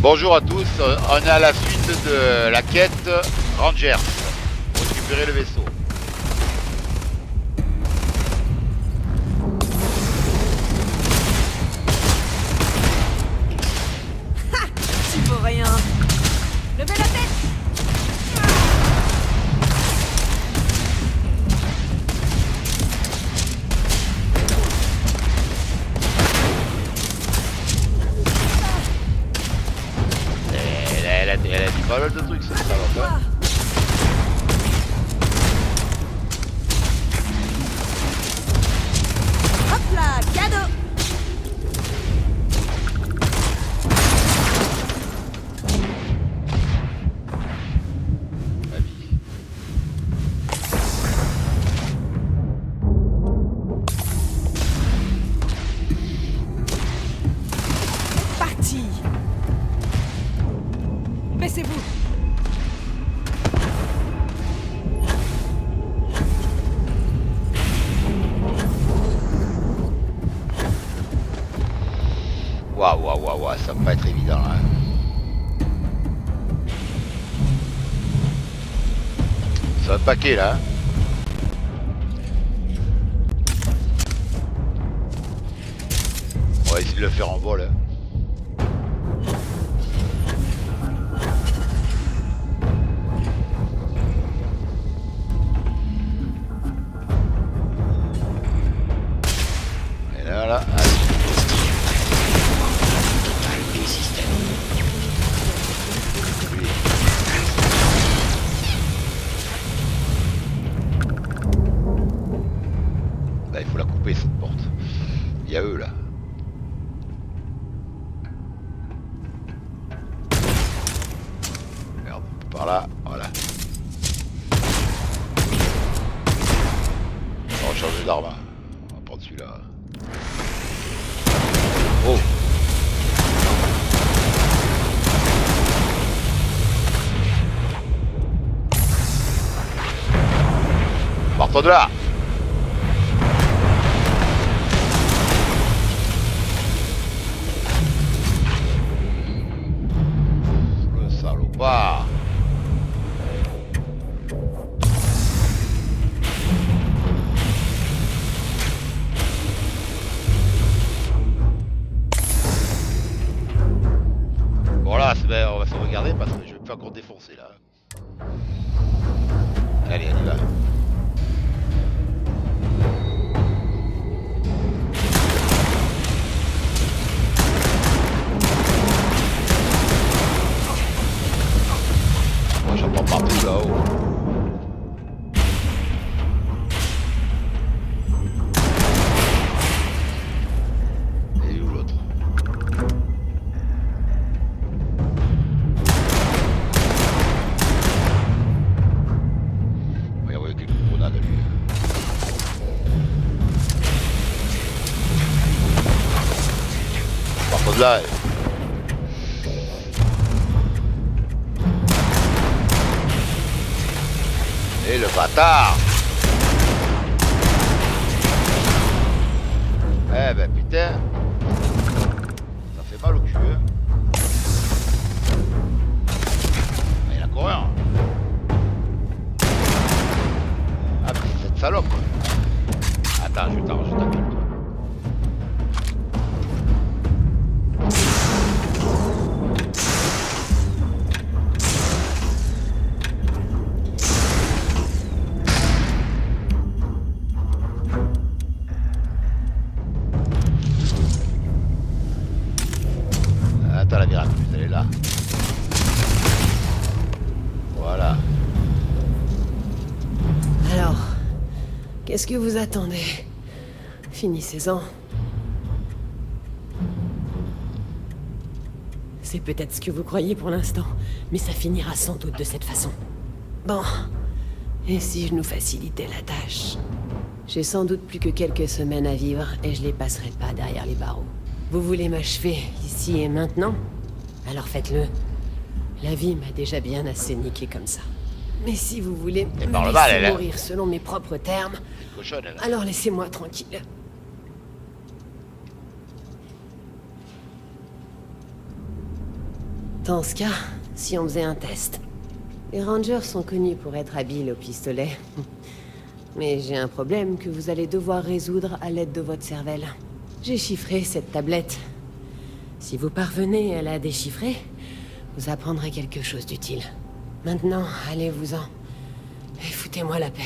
Bonjour à tous, on est à la suite de la quête Rangers pour récupérer le vaisseau. Ha! Tu vaux rien. Levez la tête. Elle a dit pas mal de trucs, ça va pas. Hop là, cadeau. Ma vie. Parti. Baissez-vous. Waouh, ça va pas être évident là. Ça va paquer là. On va essayer de le faire en vol. Et là, allez. Là, il faut la couper cette porte. Il y a eux là. Merde, par là, voilà. On va changer d'arme. Hein. On va prendre celui-là. Oh! Partons de là! Le salopard! Bon là, on va se regarder parce que je vais pas encore défoncer là. Allez, on y va. Moi j'en prends partout là-haut. Et où l'autre? On va y envoyer quelques grenades à lui. Partons de là. Et le bâtard! Eh ben putain! Ça fait mal au cul, hein? Ah, il y en a encore un! Ah mais c'est cette salope! Attends, je t'en rajoute un peu. Attends, la Miraculous, elle est là. Voilà. Alors, qu'est-ce que vous attendez? Finissez-en. C'est peut-être ce que vous croyez pour l'instant, mais ça finira sans doute de cette façon. Bon, et si je nous facilitais la tâche? J'ai sans doute plus que quelques semaines à vivre, et je les passerai pas derrière les barreaux. Vous voulez m'achever, ici et maintenant? Alors faites-le. La vie m'a déjà bien assez niqué comme ça. Mais si vous voulez me laisser mourir selon mes propres termes, Cochonne, elle. alors laissez-moi tranquille. Dans ce cas, si on faisait un test. Les Rangers sont connus pour être habiles au pistolet. Mais j'ai un problème que vous allez devoir résoudre à l'aide de votre cervelle. J'ai chiffré cette tablette. Si vous parvenez à la déchiffrer, vous apprendrez quelque chose d'utile. Maintenant, allez-vous-en. Et foutez-moi la paix.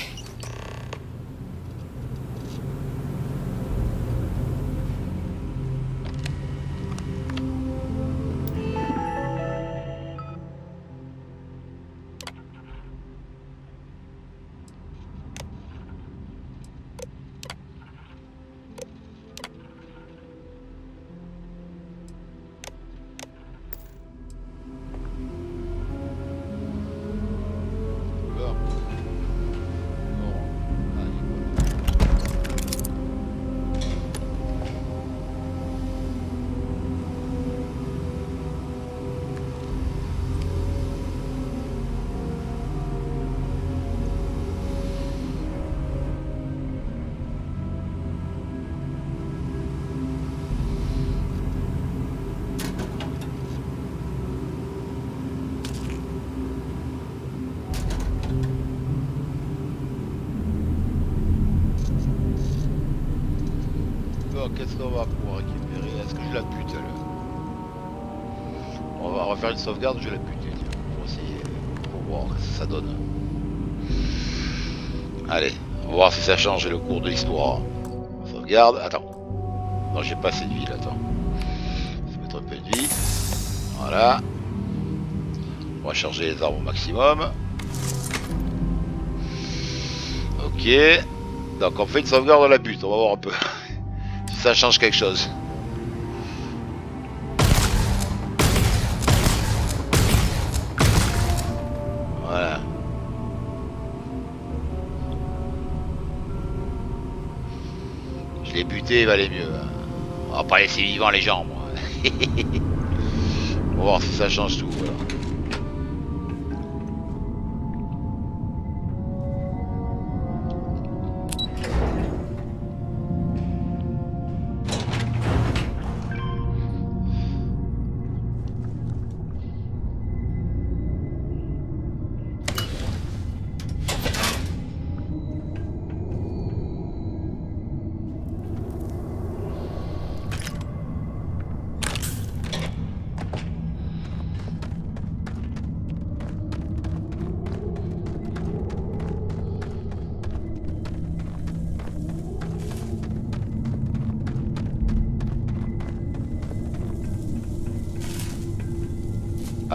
Qu'est-ce qu'on va pouvoir récupérer? Est-ce que je la bute là? On va refaire une sauvegarde, je vais la buter. Pour essayer, pour voir ce que ça donne. Allez, on va voir si ça change le cours de l'histoire. Sauvegarde, attends. Non, j'ai pas assez de vie là, attends. Je vais mettre un peu de vie. Voilà. On va charger les armes au maximum. Ok. Donc on fait une sauvegarde à la butte, on va voir un peu. Ça change quelque chose. Voilà. Je l'ai buté, il valait mieux. On va pas laisser vivants les gens, moi. On va voir si ça change tout. Voilà.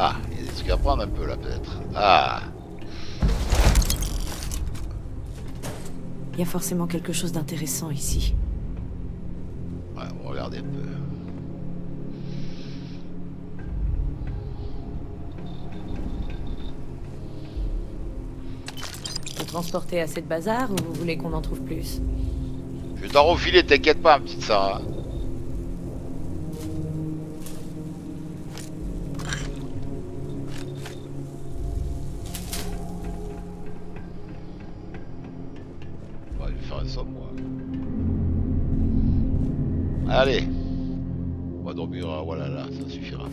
Ah, il y a des trucs à prendre un peu là peut-être. Ah, Il y a forcément quelque chose d'intéressant ici. ouais, on va regarder un peu. Vous transportez assez de bazar ou vous voulez qu'on en trouve plus? Je vais t'en refiler, t'inquiète pas, petite Sarah. Ouais, je vais faire un somme, moi. Allez. On va dormir, voilà, là, ça suffira.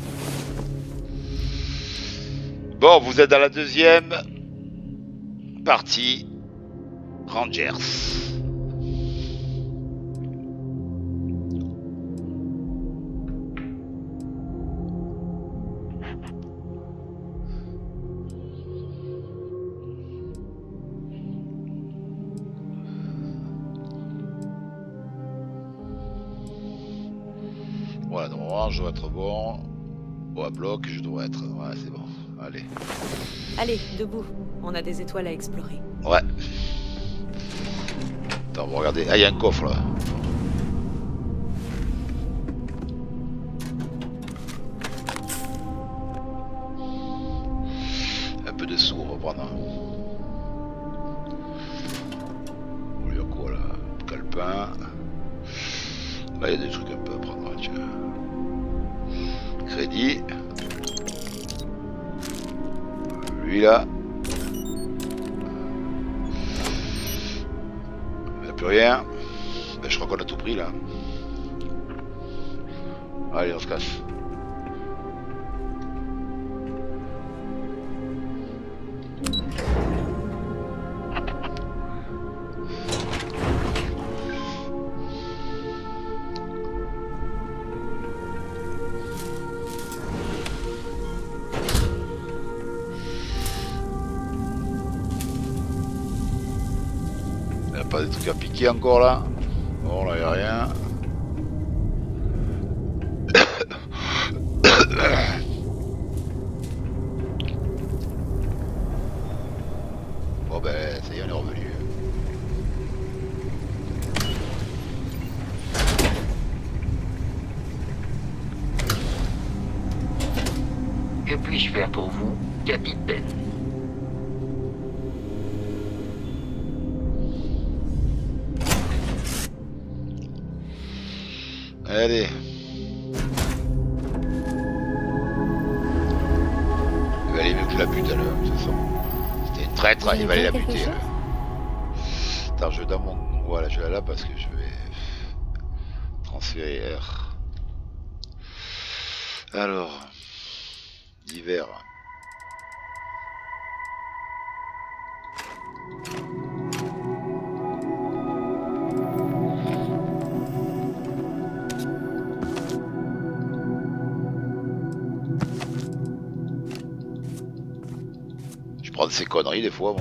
Bon, vous êtes dans la deuxième partie Rangers. Voilà, normalement je dois être bon. Bon, à bloc, je dois être. Ouais, c'est bon. Allez. Allez, debout. On a des étoiles à explorer. Ouais. Attends, on va regarder. Ah, il y a un coffre là. Un peu de sous, on va prendre. Bon, il y a quoi là? Calepin. Là, il y a des trucs un peu à prendre. Tu vois. Crédit. Lui là. Il n'y a plus rien. Ben, je crois qu'on a tout pris là. Allez, on se casse. pas des trucs à piquer encore là. Bon là y a rien. Bon ben ça y est, on est revenu. Que puis-je faire pour vous, capitaine? Allez. Il va aller mieux que je la bute alors, de toute façon. C'était une traître, il va aller la buter. Là. Attends, je vais dans mon... Voilà, je vais là parce que je vais transférer R. Alors, divers. Je prends de ces conneries des fois, bon.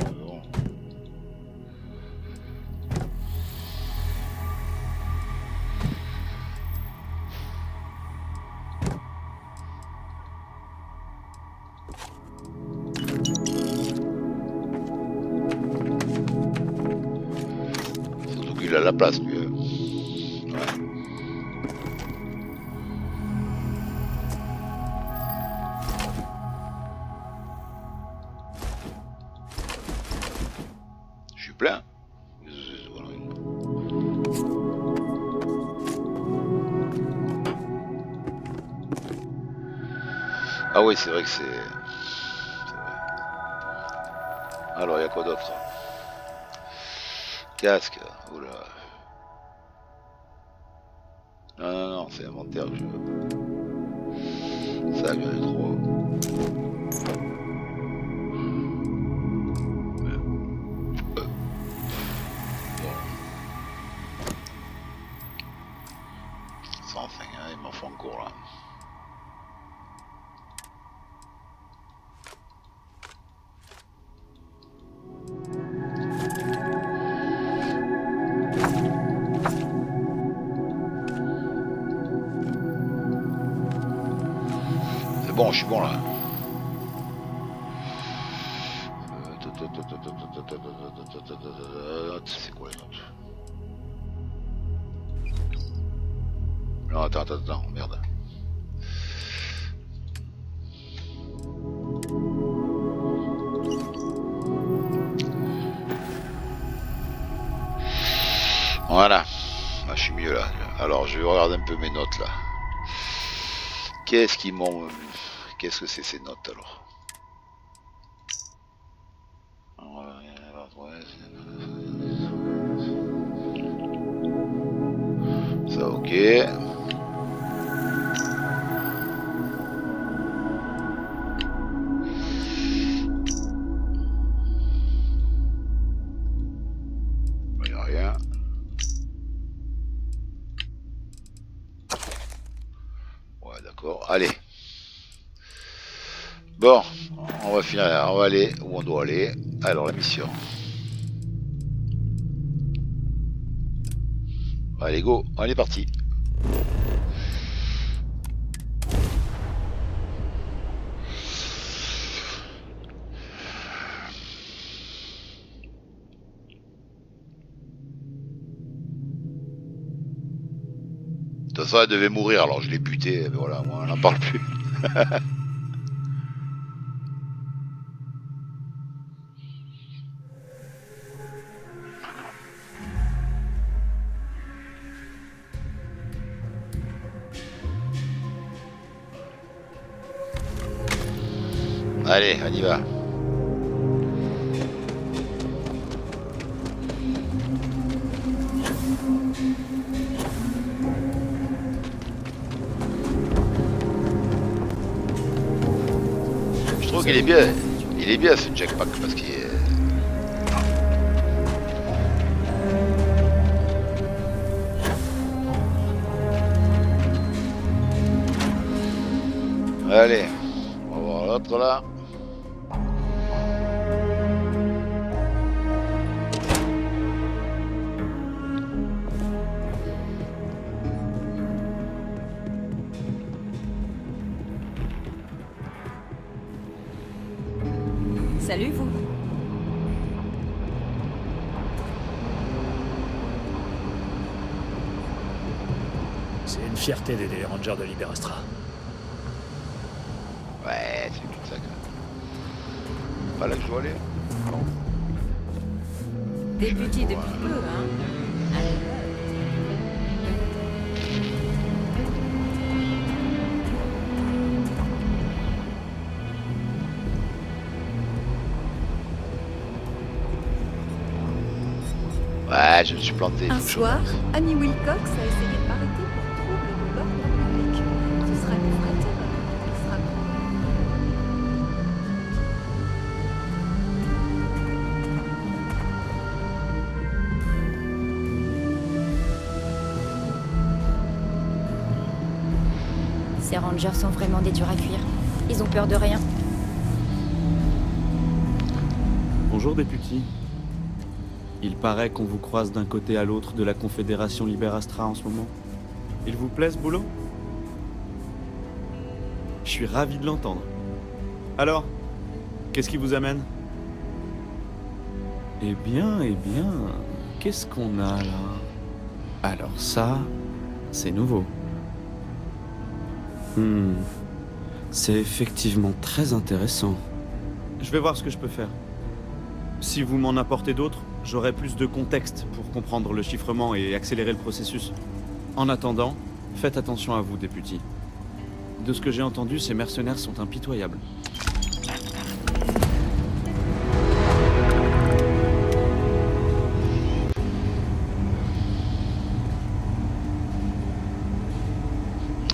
À la place lui. Ouais. Je suis plein. Ah oui, c'est vrai que c'est... Alors, il y a quoi d'autre? Casque, oula. Non, non, non, c'est inventaire que je veux. Ça, j'en ai trop. Bon. Sans fin, hein, il m'en faut encore là. Bon, je suis bon là. C'est quoi les notes? Non, attends, merde. Voilà. Ah, je suis mieux là. Alors, je vais regarder un peu mes notes là. Qu'est-ce qu'ils m'ont... Qu'est-ce que c'est ces notes alors? Ça, ok. Il n'y a rien. Ouais, d'accord. Allez. Bon, on va finir là. On va aller où on doit aller. Alors, la mission. Allez, go. On est parti. De toute façon, elle devait mourir, alors je l'ai buté, mais voilà, moi, on n'en parle plus. Allez, on y va. Je trouve qu'il est bien. Il est bien ce jetpack parce qu'il est... Allez, on va voir l'autre là. Salut, vous. C'est une fierté d'aider les rangers de Liberastra. Ouais, c'est tout ça, quand même. Pas là que je dois aller. Non. Débuté depuis peu, hein. Allez. Ouais, je me suis planté. Un faut que je soir, recommence. Annie Wilcox a essayé de m'arrêter pour trouble de l'ordre public. Ce sera une vraie terreur. Elle sera Ces rangers sont vraiment des durs à cuire. Ils ont peur de rien. Bonjour député. Il paraît qu'on vous croise d'un côté à l'autre de la Confédération Liberastra en ce moment. Il vous plaît ce boulot? Je suis ravi de l'entendre. Alors, qu'est-ce qui vous amène? Eh bien, qu'est-ce qu'on a là? Alors ça, c'est nouveau. C'est effectivement très intéressant. Je vais voir ce que je peux faire. Si vous m'en apportez d'autres, j'aurai plus de contexte pour comprendre le chiffrement et accélérer le processus. En attendant, faites attention à vous, député. De ce que j'ai entendu, ces mercenaires sont impitoyables.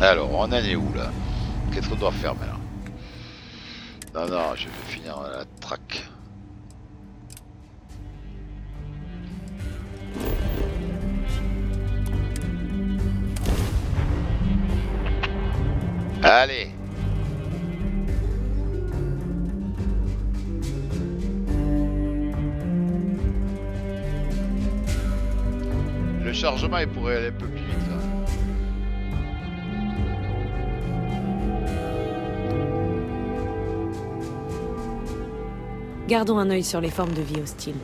Alors, on en est où là? Qu'est-ce qu'on doit faire maintenant? Non, je vais finir la track. Allez! Le chargement, il pourrait aller un peu plus vite là. Gardons un œil sur les formes de vie hostiles.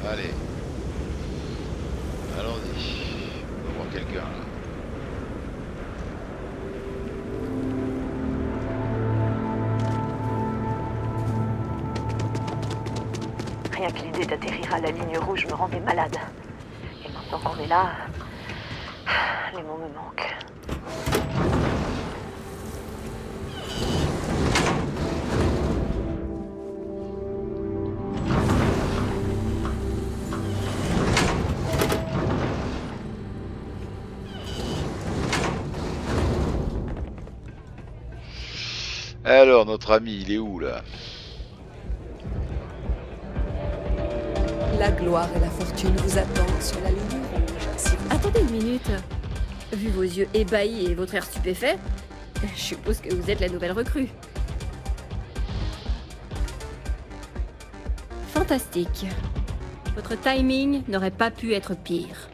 Allez. Allons-y. On va voir quelqu'un là. Rien que l'idée d'atterrir à la ligne rouge me rendait malade. Et maintenant qu'on est là, les mots me manquent. Alors, notre ami, il est où là? La gloire et la fortune vous attendent sur la ligne rouge. Si vous... Attendez une minute. Vu vos yeux ébahis et votre air stupéfait, je suppose que vous êtes la nouvelle recrue. Fantastique. Votre timing n'aurait pas pu être pire.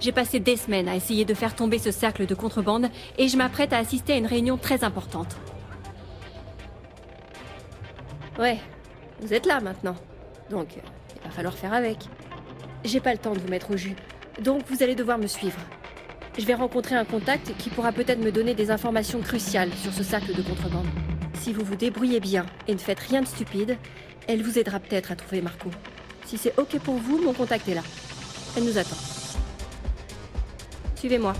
J'ai passé des semaines à essayer de faire tomber ce cercle de contrebande et je m'apprête à assister à une réunion très importante. Ouais, vous êtes là maintenant. Donc, il va falloir faire avec. J'ai pas le temps de vous mettre au jus, donc vous allez devoir me suivre. Je vais rencontrer un contact qui pourra peut-être me donner des informations cruciales sur ce cercle de contrebande. Si vous vous débrouillez bien et ne faites rien de stupide, elle vous aidera peut-être à trouver Marco. Si c'est ok pour vous, mon contact est là. Elle nous attend. Suivez-moi.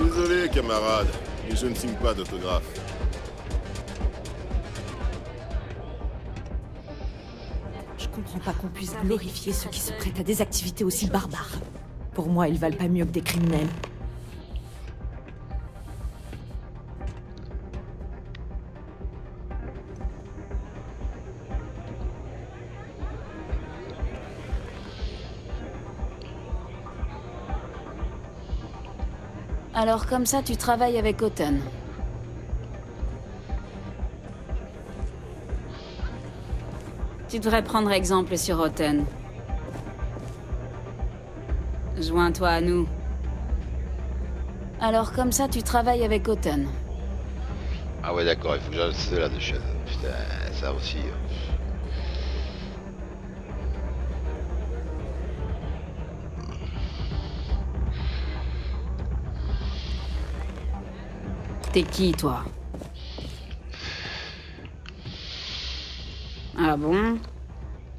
Désolé, camarade, mais je ne signe pas d'autographe. Je comprends pas qu'on puisse glorifier ceux qui se prêtent à des activités aussi barbares. Pour moi, ils valent pas mieux que des criminels. Alors comme ça, tu travailles avec Autumn. Tu devrais prendre exemple sur Autumn. Joins-toi à nous. Alors comme ça, tu travailles avec Autumn. Ah ouais, d'accord, il faut que j'aille cela de chaise. Putain, ça aussi. T'es qui, toi? Ah bon?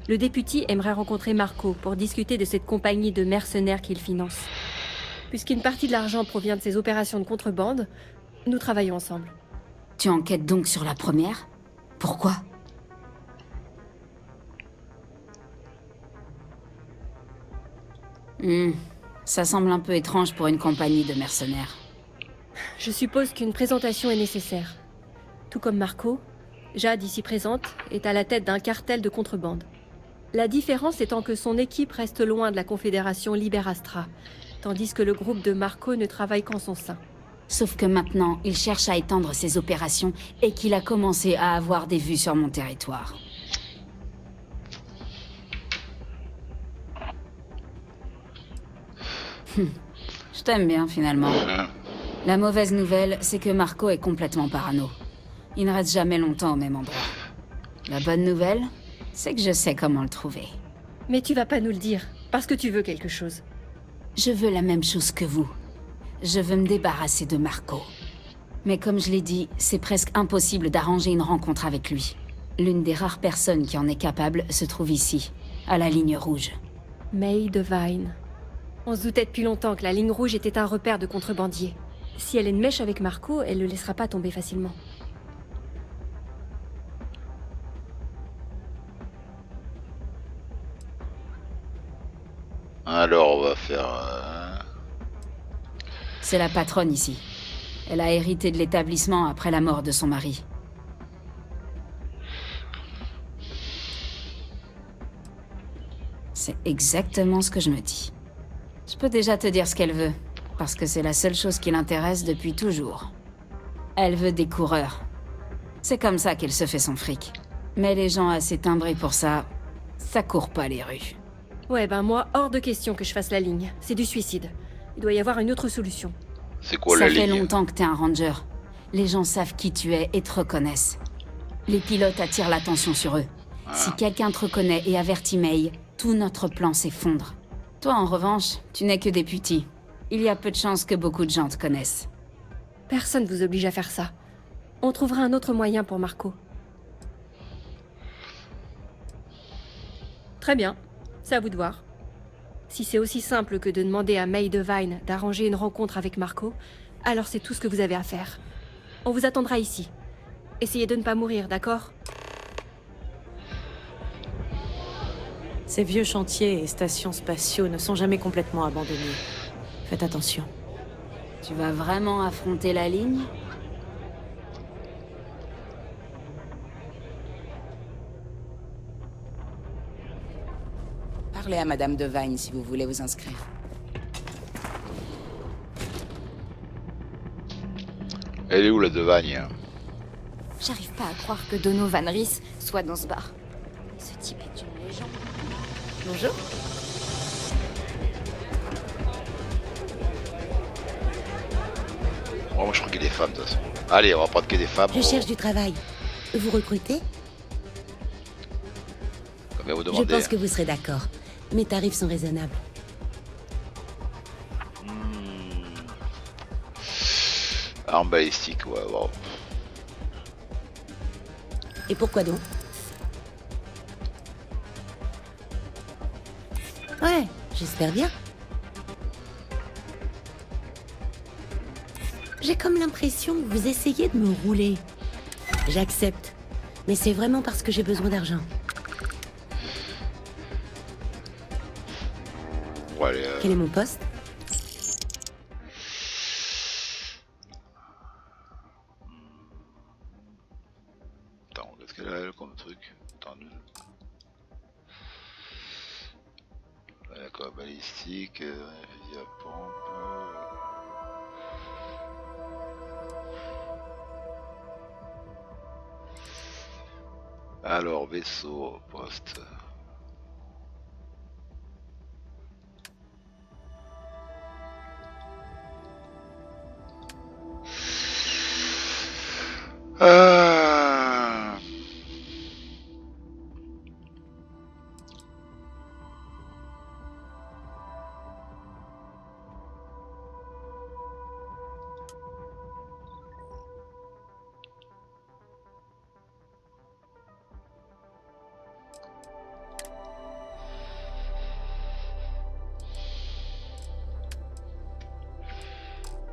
Le député aimerait rencontrer Marco pour discuter de cette compagnie de mercenaires qu'il finance. Puisqu'une partie de l'argent provient de ses opérations de contrebande, nous travaillons ensemble. Tu enquêtes donc sur la première? Pourquoi? Ça semble un peu étrange pour une compagnie de mercenaires. Je suppose qu'une présentation est nécessaire. Tout comme Marco, Jade, ici présente, est à la tête d'un cartel de contrebande. La différence étant que son équipe reste loin de la Confédération Liberastra, tandis que le groupe de Marco ne travaille qu'en son sein. Sauf que maintenant, il cherche à étendre ses opérations et qu'il a commencé à avoir des vues sur mon territoire. Je t'aime bien, finalement. La mauvaise nouvelle, c'est que Marco est complètement parano. Il ne reste jamais longtemps au même endroit. La bonne nouvelle, c'est que je sais comment le trouver. Mais tu vas pas nous le dire, parce que tu veux quelque chose. Je veux la même chose que vous. Je veux me débarrasser de Marco. Mais comme je l'ai dit, c'est presque impossible d'arranger une rencontre avec lui. L'une des rares personnes qui en est capable se trouve ici, à la ligne rouge. May Devine. On se doutait depuis longtemps que la ligne rouge était un repère de contrebandiers. Si elle est de mèche avec Marco, elle le laissera pas tomber facilement. Alors, on va faire... C'est la patronne ici. Elle a hérité de l'établissement après la mort de son mari. C'est exactement ce que je me dis. Je peux déjà te dire ce qu'elle veut, parce que c'est la seule chose qui l'intéresse depuis toujours. Elle veut des coureurs. C'est comme ça qu'elle se fait son fric. Mais les gens assez timbrés pour ça, ça court pas les rues. Ouais, ben moi, hors de question que je fasse la ligne. C'est du suicide. Il doit y avoir une autre solution. C'est quoi la ligne? Ça fait longtemps que t'es un ranger. Les gens savent qui tu es et te reconnaissent. Les pilotes attirent l'attention sur eux. Si quelqu'un te reconnaît et avertit May, tout notre plan s'effondre. Toi, en revanche, tu n'es que député. Il y a peu de chances que beaucoup de gens te connaissent. Personne vous oblige à faire ça. On trouvera un autre moyen pour Marco. Très bien. C'est à vous de voir. Si c'est aussi simple que de demander à May Devine d'arranger une rencontre avec Marco, alors c'est tout ce que vous avez à faire. On vous attendra ici. Essayez de ne pas mourir, d'accord? Ces vieux chantiers et stations spatiaux ne sont jamais complètement abandonnés. Faites attention. Tu vas vraiment affronter la ligne? Parlez à Madame Devine si vous voulez vous inscrire. Elle est où la Devagne? J'arrive pas à croire que Donovan Reese soit dans ce bar. Ce type est une légende. Bonjour. Oh, moi je crois qu'il y a des femmes de toute façon. Allez, on va prendre que des femmes. Je cherche du travail. Vous recrutez? Combien vous Je demandez? pense que vous serez d'accord. Mes tarifs sont raisonnables. Arme balistique, ouais, bon. Et pourquoi donc? Ouais, j'espère bien. J'ai comme l'impression que vous essayez de me rouler. J'accepte. Mais c'est vraiment parce que j'ai besoin d'argent. Ouais, allez, Quel est mon poste? Attends, qu'est-ce qu'elle a elle comme truc? Attends. D'accord, balistique, fusil à pompe. Alors, vaisseau, poste. Ah.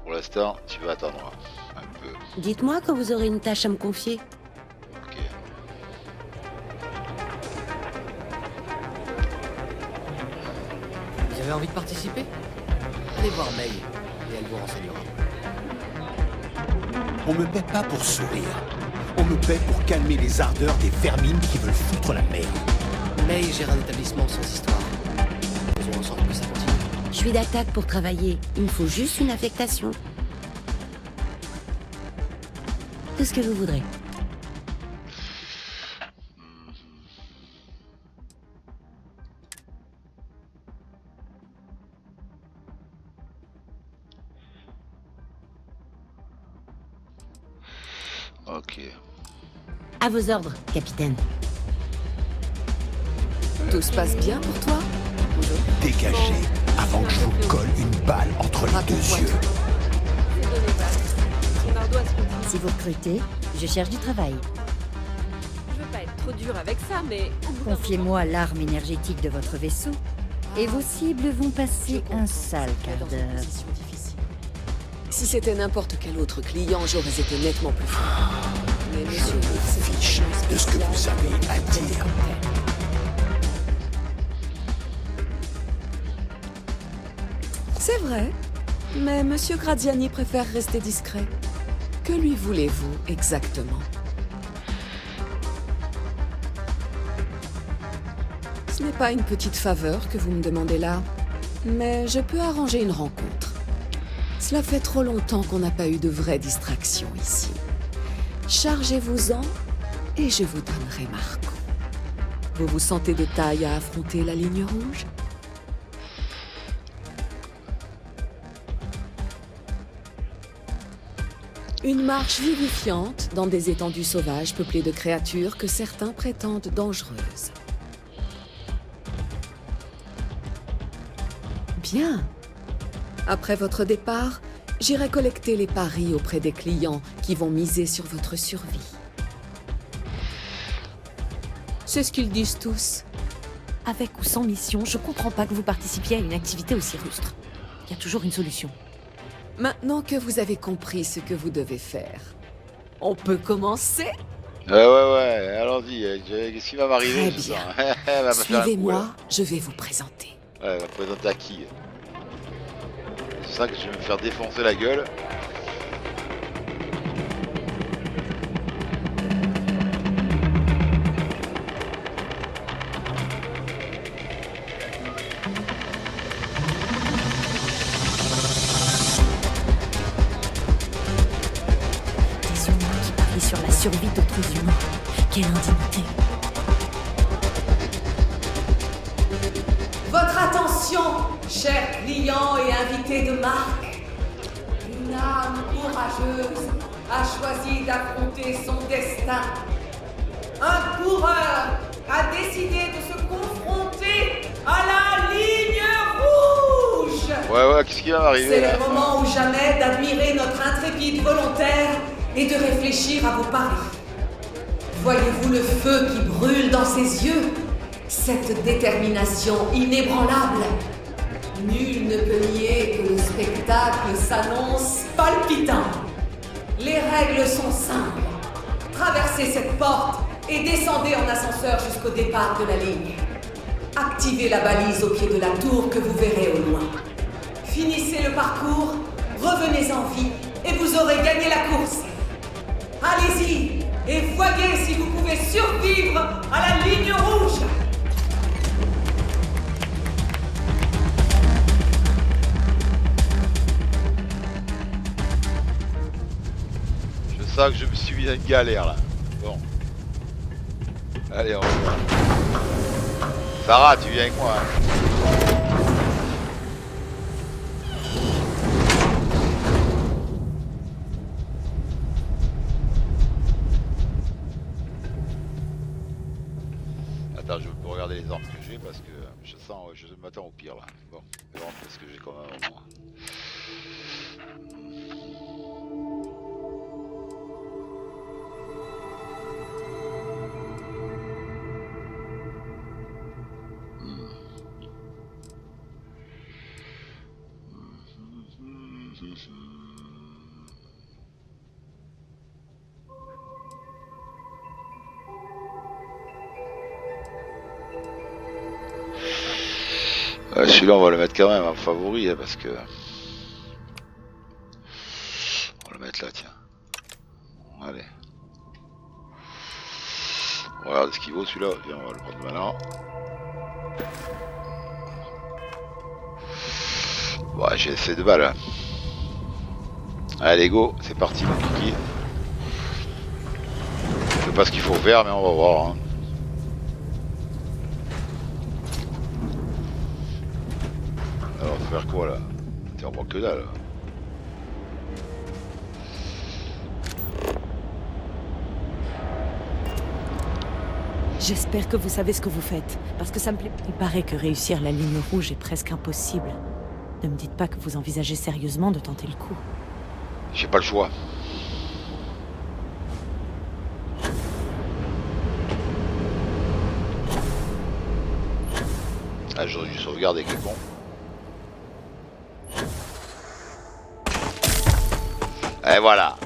Pour l'instant, tu vas attendre un peu. Dites-moi quand vous aurez une tâche à me confier. Ok. Vous avez envie de participer? Allez voir May, et elle vous renseignera. On me paie pas pour sourire. On me paie pour calmer les ardeurs des vermines qui veulent foutre la merde. May gère un établissement sans histoire. Faisons en sorte que ça continue. Je suis d'attaque pour travailler. Il me faut juste une affectation. Tout ce que vous voudrez. Ok. À vos ordres, capitaine. Tout se passe bien pour toi? Dégagez avant que je vous colle une balle entre les deux yeux. Si vous recrutez, je cherche du travail. Je veux pas être trop dur avec ça, mais... Confiez-moi l'arme énergétique de votre vaisseau, et vos cibles vont passer un sale quart d'heure. Si c'était n'importe quel autre client, j'aurais été nettement plus fort. Mais monsieur, Je me fiche de ce que vous avez à dire. C'est vrai, mais monsieur Graziani préfère rester discret. Que lui voulez-vous exactement? Ce n'est pas une petite faveur que vous me demandez là, mais je peux arranger une rencontre. Cela fait trop longtemps qu'on n'a pas eu de vraie distraction ici. Chargez-vous-en et je vous donnerai Marco. Vous vous sentez de taille à affronter la ligne rouge? Une marche vivifiante dans des étendues sauvages peuplées de créatures que certains prétendent dangereuses. Bien. Après votre départ, j'irai collecter les paris auprès des clients qui vont miser sur votre survie. C'est ce qu'ils disent tous. Avec ou sans mission, je comprends pas que vous participiez à une activité aussi rustre. Il y a toujours une solution. Maintenant que vous avez compris ce que vous devez faire, on peut commencer? Ouais, allons-y. Qu'est-ce qui va m'arriver? Très bien. Suivez-moi, je vais vous présenter. Ouais, elle va me présenter à qui? C'est ça que je vais me faire défoncer la gueule. Des humains qui parient sur la survie d'autres humains. Quelle indignité. Votre attention, chers clients et invités de marque. Une âme courageuse a choisi d'affronter son destin. Un coureur a décidé de se confronter à la ligne rouge. Ouais, qu'est-ce qui va m'arriver? C'est là le moment ou jamais d'admirer notre intrépide volontaire et de réfléchir à vos paris. Voyez-vous le feu qui brûle dans ses yeux? Cette détermination inébranlable. Nul ne peut nier que le spectacle s'annonce palpitant. Les règles sont simples. Traversez cette porte et descendez en ascenseur jusqu'au départ de la ligne. Activez la balise au pied de la tour que vous verrez au loin. Finissez le parcours, revenez en vie et vous aurez gagné la course. Allez-y et voyez si vous pouvez survivre à la ligne rouge. Je sens que je me suis mis dans une galère là. Bon. Allez, on va. Sarah, tu viens avec moi. Hein. Attends, je peux regarder les armes que j'ai parce que je m'attends au pire là. Bon, je vais voir ce que j'ai quand même au moins. Celui-là on va le mettre quand même en favori hein, parce que on va le mettre là, tiens. Allez, on regarde ce qu'il vaut celui-là. Viens, on va le prendre maintenant. Ouais, j'ai essayé de balles. Hein. Allez go, c'est parti mon kiki. Je sais pas ce qu'il faut faire mais on va voir. Hein. Alors faire quoi là? T'es en que dalle. J'espère que vous savez ce que vous faites, parce que ça me plaît. Il paraît que réussir la ligne rouge est presque impossible. Ne me dites pas que vous envisagez sérieusement de tenter le coup. J'ai pas le choix. Ah, j'aurais dû sauvegarder, quel con. Et voilà.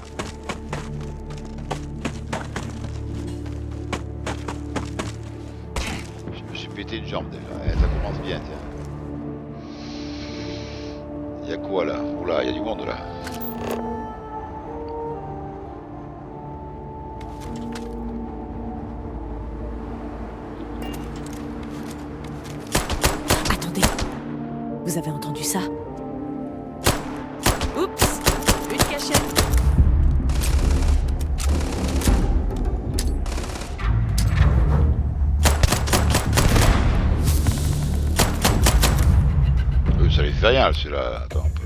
Je me suis pété une jambe déjà. Ça commence bien, tiens. Il y a quoi là? Oula, il y a du monde là. Attendez. Vous avez entendu ça? Oups! Une cachette! Ça les fait rien celui-là. Attends un peu.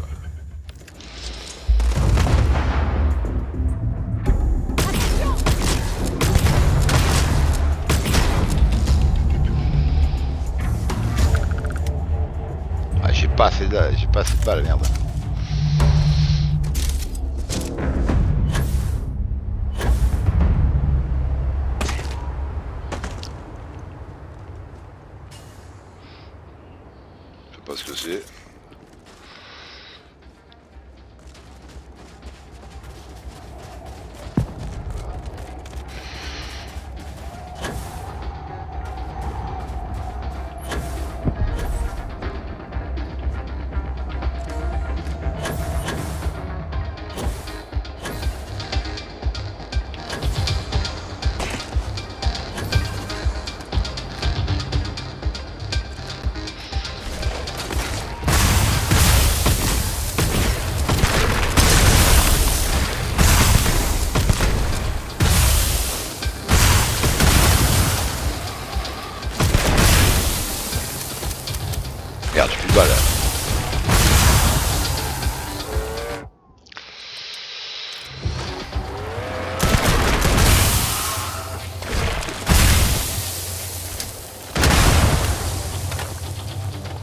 Ah, j'ai pas assez de balles, merde. Je sais pas ce que c'est. Regarde, j'ai plus de balles.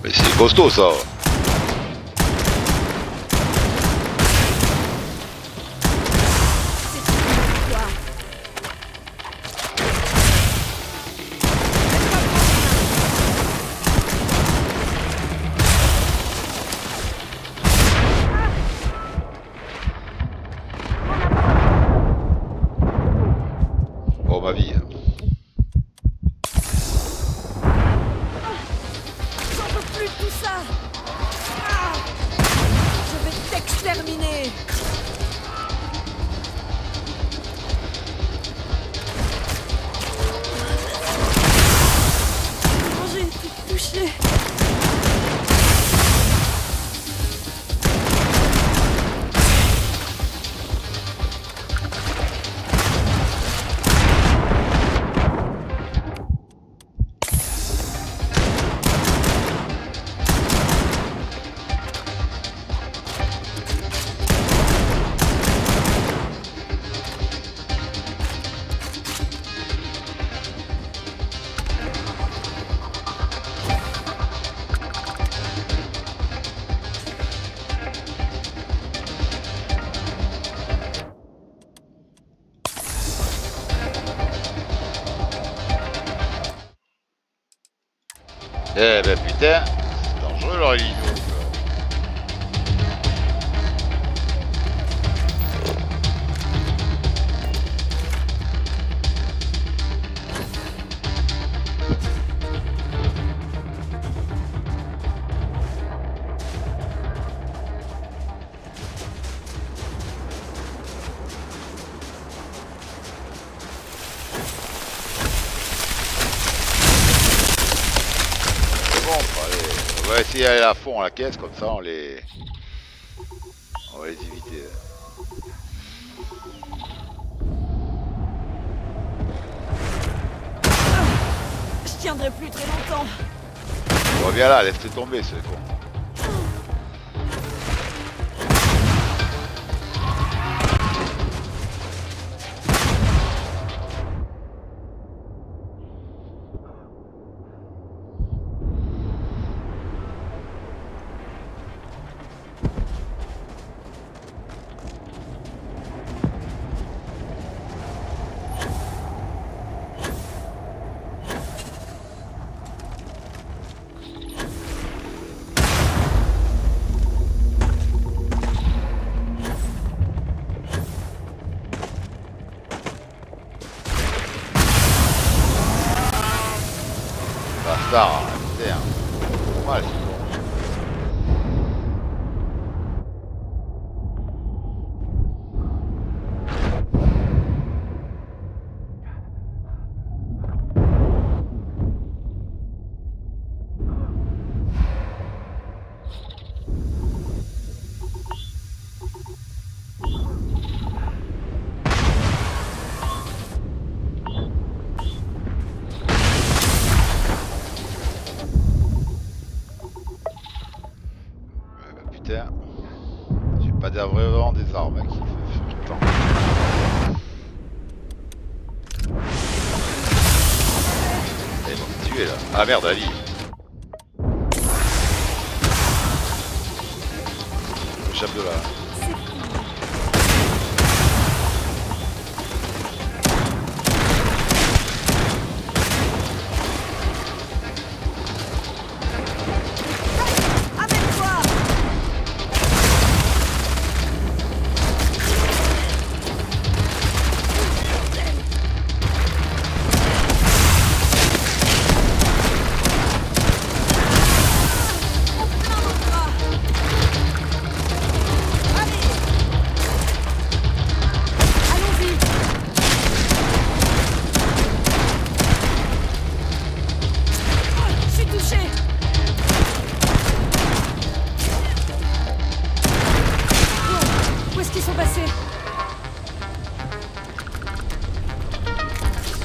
Mais c'est costaud ça. Oh ma vie. J'en peux plus de tout ça! Eh ben putain, c'est dangereux leur ligne. On va essayer d'aller à fond à la caisse, comme ça on va les éviter. Je tiendrai plus très longtemps. Reviens là, laisse-le tomber ce con. Bâtard, putain. Ouais, c'est bon. J'ai pas vraiment des armes qui Attends. Ils vont me tuer là. Ah merde, Ali. Échappe de là.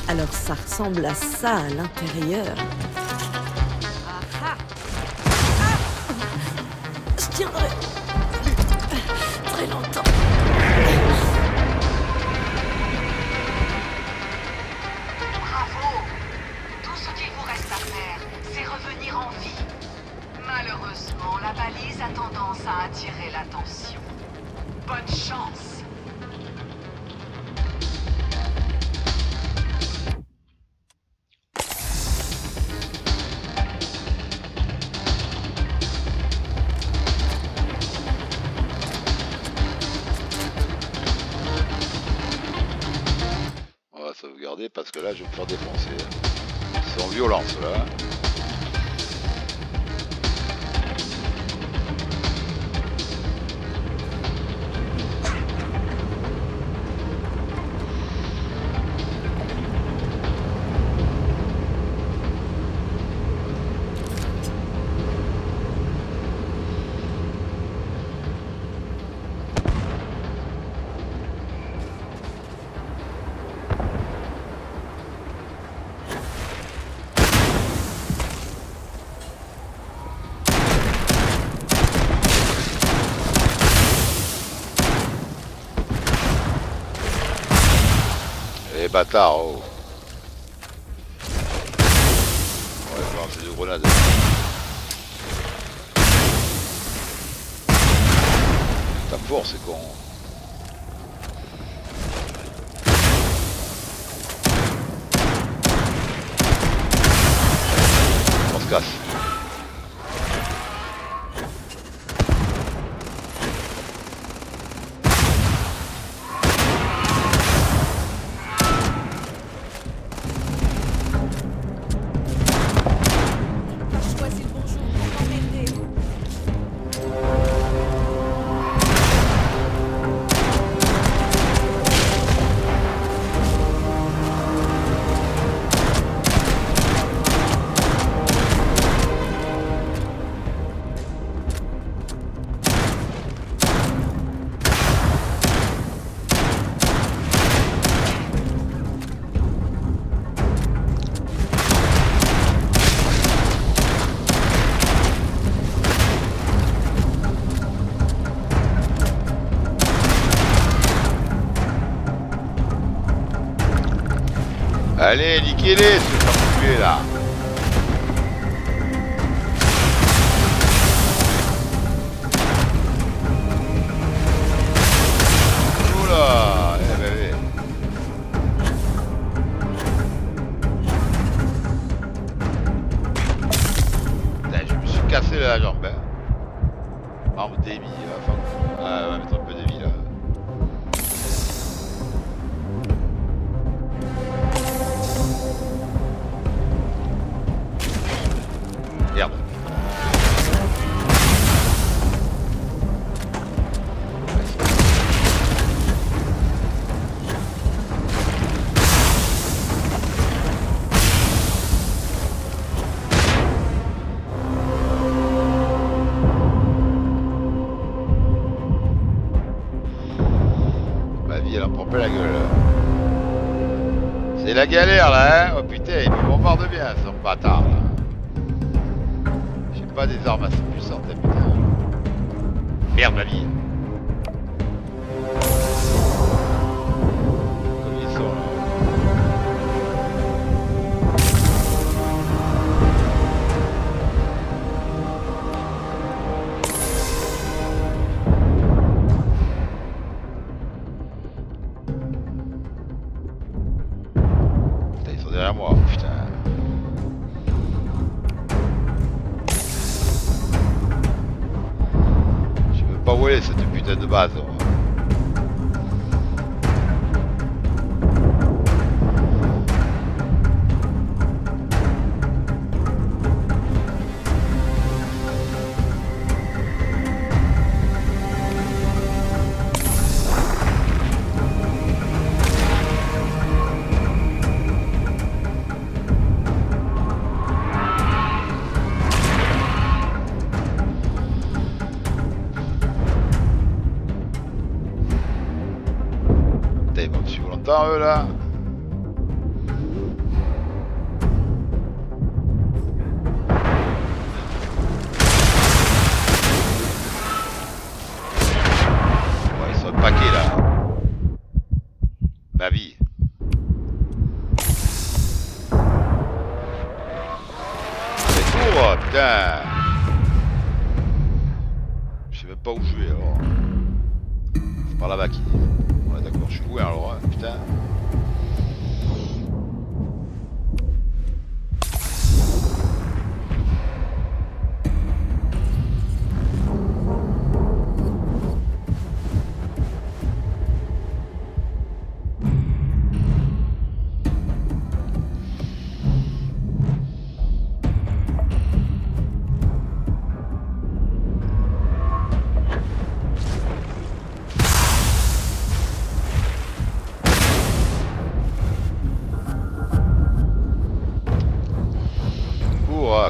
Alors ça ressemble à ça à l'intérieur. Je tiendrai très longtemps. Bravo! Tout ce qu'il vous reste à faire, c'est revenir en vie. Malheureusement, la balise a tendance à attirer l'attention. Bonne chance! Sauvegarder parce que là je vais me faire défoncer. Ils sont violents ceux-là. Les bâtards, oh. Ouais, faut lancer des grenades. Ta force, c'est con. On se casse. Allez, niquez-les, ce enculés là. Oula, eh bébé. Putain, je me suis cassé la jambe. Hein. Arme débit, enfin. Ah, on va mettre un peu de vie là. Merde. Ma vie elle en prend pas la gueule. C'est la galère là, hein. Oh putain, il me bombarde bien ce bâtard là. J'ai pas des armes assez puissantes, hein, putain. Merde ma vie. Comme ils sont là. Putain, ils sont derrière moi, putain. Pas où est cette putain de base. Putain, ils vont me suivre longtemps eux là. Ouais, ils sont un paquet là. Ma vie. C'est court, putain. Je sais même pas où je vais alors. C'est par là-bas qu'ils disent. Ouais d'accord, je suis loin alors, hein, putain.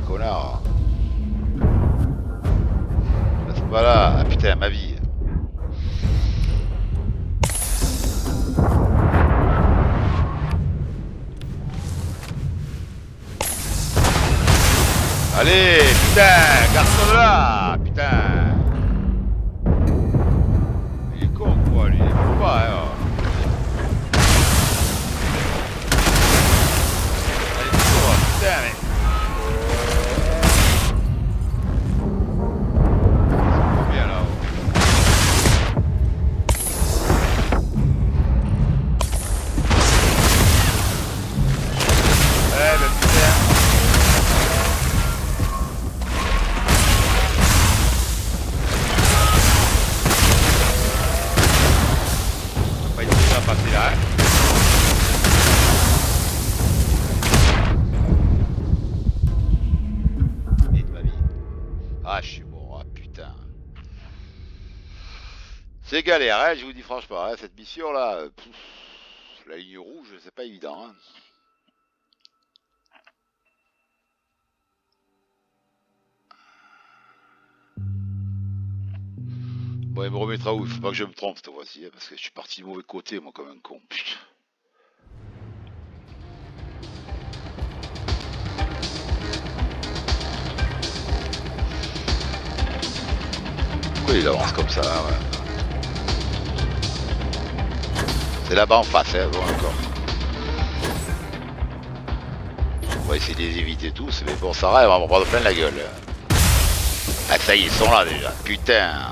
Connard. Reste pas là. Ah putain, ma vie. Allez, putain, garçon de là, putain. Il est con quoi, lui, il faut pas, hein. Allez, cours, putain, mais... C'est galère, hein, je vous dis franchement, hein, cette mission là, la ligne rouge, c'est pas évident. Hein. Bon, il me remettra où? Il faut pas que je me trompe cette fois-ci, hein, parce que je suis parti du mauvais côté, moi, comme un con. Putain. Pourquoi il avance comme ça, ouais. C'est là-bas en face, hein, bon, encore. va essayer de les éviter tous, mais bon, Sarah, elle va m'en prendre plein la gueule. Ah, ça y est, ils sont là déjà. Putain.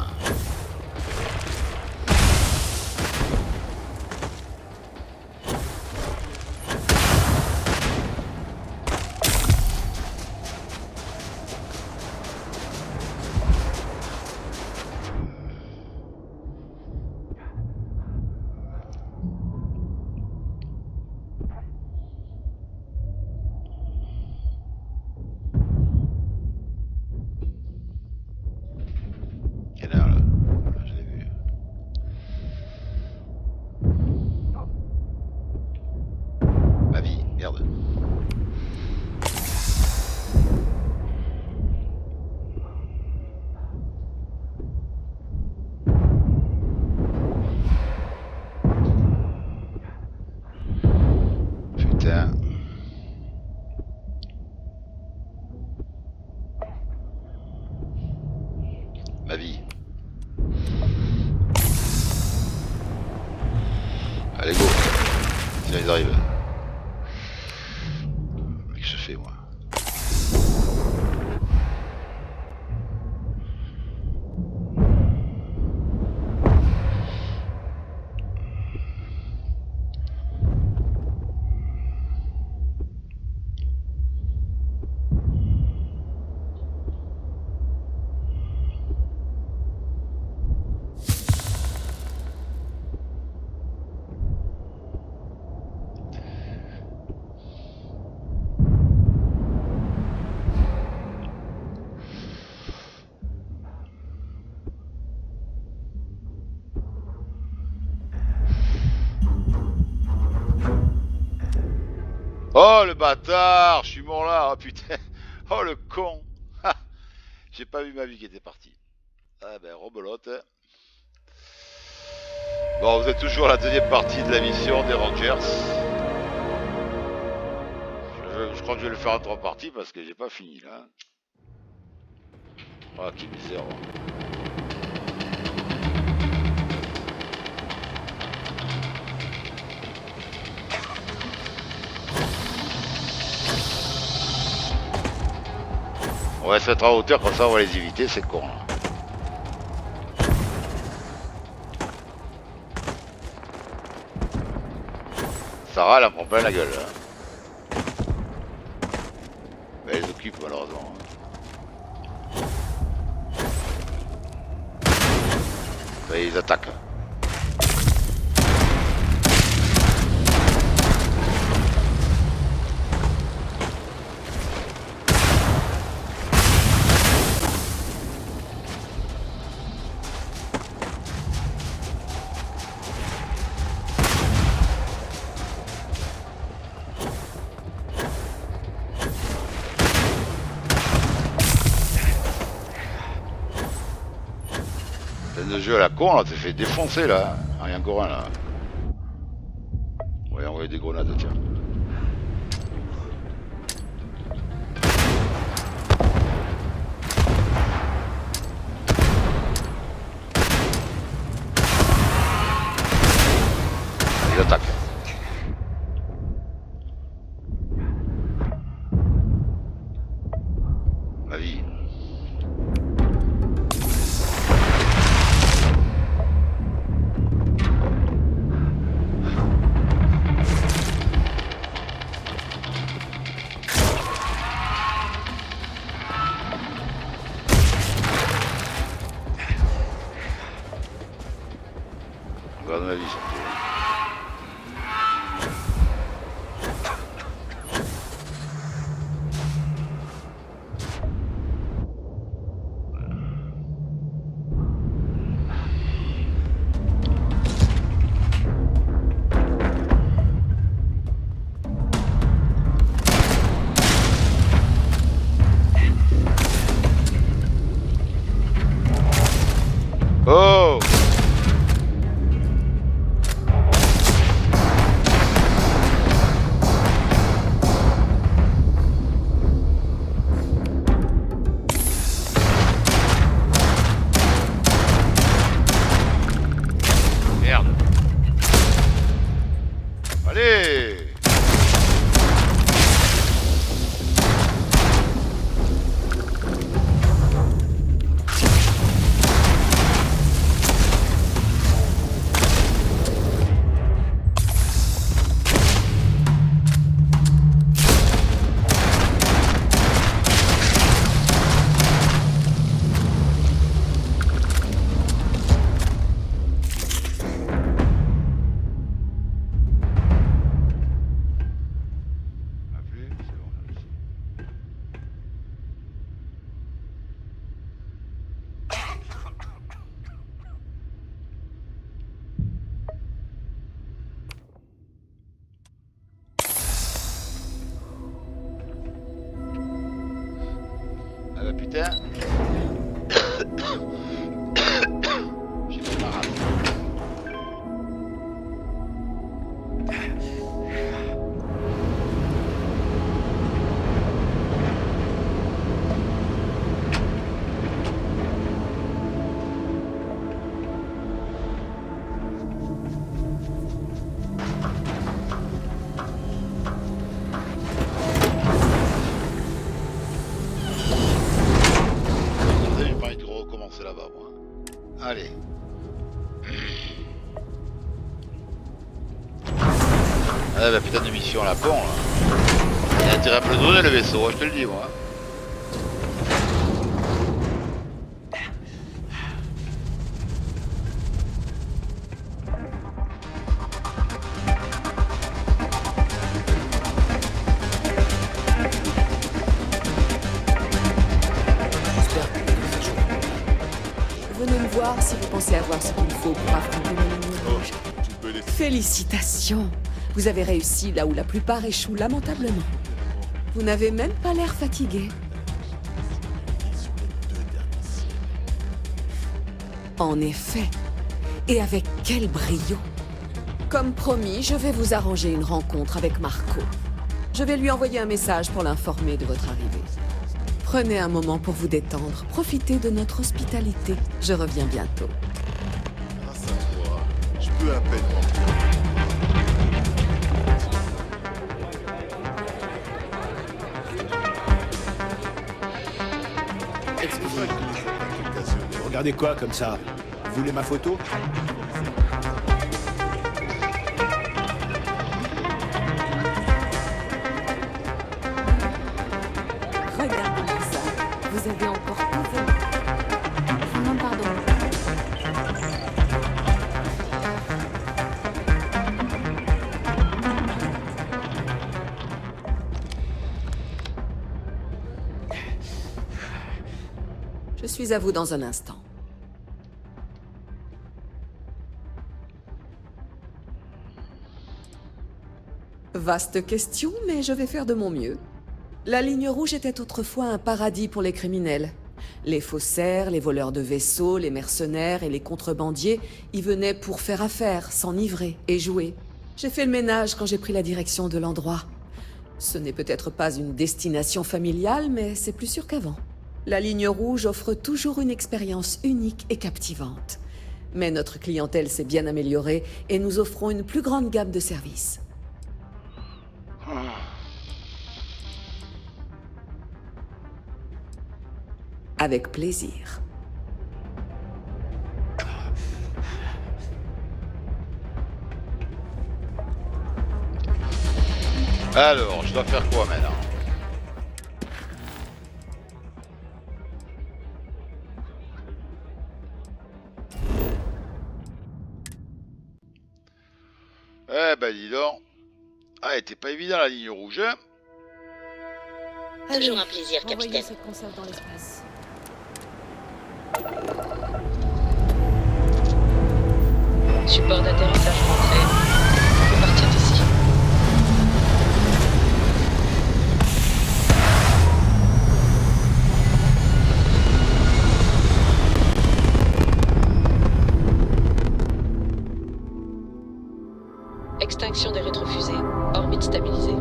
Ma vie. Allez go. Sinon ils arrivent. Qu'est-ce que je fais moi? Oh le bâtard, je suis mort là, oh putain, oh le con. J'ai pas vu ma vie qui était partie. Ah ben rebelote. Bon, vous êtes toujours à la deuxième partie de la mission des Rangers. Je crois que je vais le faire en 3 parties parce que j'ai pas fini là. Oh quelle misère. On va se mettre en hauteur, comme ça on va les éviter, c'est con là. Sarah elle en prend plein la gueule là. Mais elle les occupe malheureusement. Et ils attaquent. Le jeu à la con là, t'es fait défoncer là, rien qu'au là. On va y envoyer des grenades, tiens. Ils attaquent. Ma vie. Regarde ma vie surtout. Oh! putain. J'ai fait ma rate. Là-bas, moi. Allez. Ah bah putain de mission à la pont là. Il a intérêt à me le donner le vaisseau, je te le dis moi. Si vous pensez avoir ce qu'il faut pour affronter la ligne rouge. Félicitations! Vous avez réussi là où la plupart échouent lamentablement. Vous n'avez même pas l'air fatigué. En effet. Et avec quel brio! Comme promis, je vais vous arranger une rencontre avec Marco. Je vais lui envoyer un message pour l'informer de votre arrivée. Prenez un moment pour vous détendre. Profitez de notre hospitalité. Je reviens bientôt. Grâce à toi, je peux à peine rentrer. Excusez-moi. Regardez quoi comme ça? Vous voulez ma photo? Regardez ça. Vous avez encore tout fait. Non, pardon. Je suis à vous dans un instant. Vaste question, mais je vais faire de mon mieux. La ligne rouge était autrefois un paradis pour les criminels. Les faussaires, les voleurs de vaisseaux, les mercenaires et les contrebandiers y venaient pour faire affaire, s'enivrer et jouer. J'ai fait le ménage quand j'ai pris la direction de l'endroit. Ce n'est peut-être pas une destination familiale, mais c'est plus sûr qu'avant. La ligne rouge offre toujours une expérience unique et captivante. Mais notre clientèle s'est bien améliorée et nous offrons une plus grande gamme de services. Avec plaisir. Alors, je dois faire quoi maintenant? Eh ben dis donc. Ah, elle était pas évident la ligne rouge, hein? Toujours un plaisir, capitaine. Cette conserve dans l'espace. Support d'atterrissage rentré. On peut partir d'ici. Extinction des rétrofusées. Orbite stabilisée.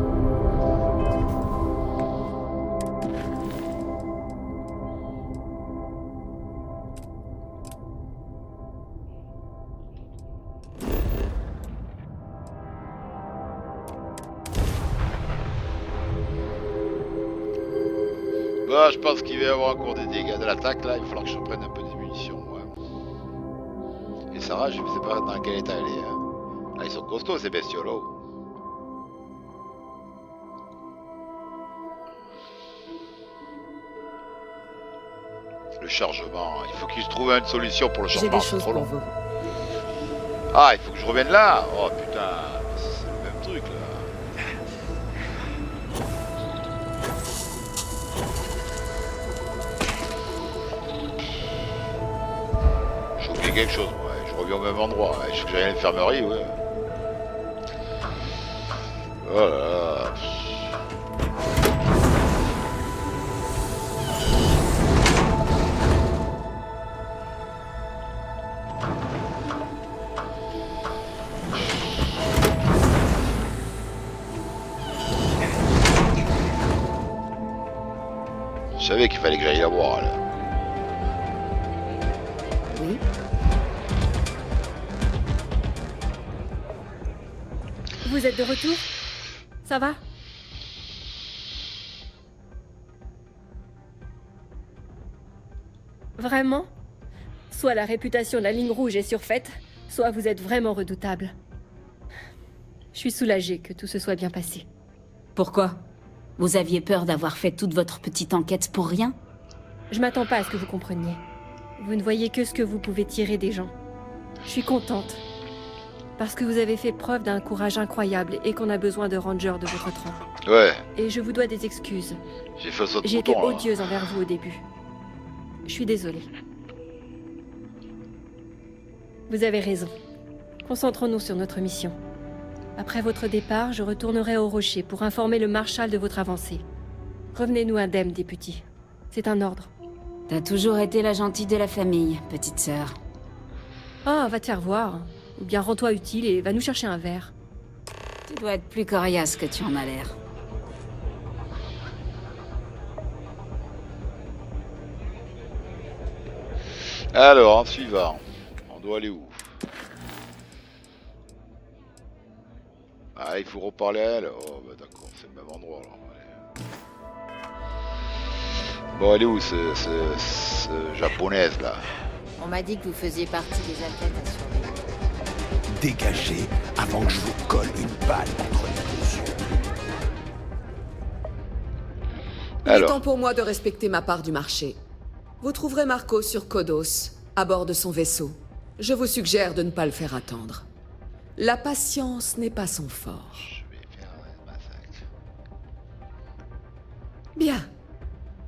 Bah, je pense qu'il va y avoir encore des dégâts de l'attaque là, il va falloir que je prenne un peu des munitions. Ouais. Et Sarah, je ne sais pas dans quel état elle est. Hein. Là, ils sont costauds ces bestioles là. Le chargement, il faut qu'il se trouve une solution pour le chargement. J'ai des choses pour vous. Ah, il faut que je revienne là. Oh putain, c'est le même truc là. J'ai oublié quelque chose, ouais. Je reviens au même endroit. Ouais. Je sais que j'ai à l'infirmerie, ouais. Oh là là. savais qu'il fallait que j'aille la voir, là. Oui. Vous êtes de retour? Ça va? Vraiment? Soit la réputation de la ligne rouge est surfaite, soit vous êtes vraiment redoutable. Je suis soulagée que tout se soit bien passé. Pourquoi? Vous aviez peur d'avoir fait toute votre petite enquête pour rien? Je m'attends pas à ce que vous compreniez. Vous ne voyez que ce que vous pouvez tirer des gens. Je suis contente. Parce que vous avez fait preuve d'un courage incroyable et qu'on a besoin de rangers de votre trempe. Ouais. Et je vous dois des excuses. J'ai fait ça de J'ai été bouton, là. odieuse envers vous au début. Je suis désolée. Vous avez raison. Concentrons-nous sur notre mission. Après votre départ, je retournerai au rocher pour informer le marshal de votre avancée. Revenez-nous indemne, député. C'est un ordre. T'as toujours été la gentille de la famille, petite sœur. Ah, va te faire voir. Ou bien rends-toi utile et va nous chercher un verre. Tu dois être plus coriace que tu en as l'air. Alors, en suivant, on doit aller où? Ah, il faut reparler à elle. Oh, bah d'accord, c'est le même endroit alors. Allez. Bon, elle est où, ce japonaise là? On m'a dit que vous faisiez partie des athlètes à surveiller. Dégagez avant que je vous colle une balle entre les deux yeux. Il est temps pour moi de respecter ma part du marché. Vous trouverez Marco sur Kodos, à bord de son vaisseau. Je vous suggère de ne pas le faire attendre. La patience n'est pas son fort. Bien.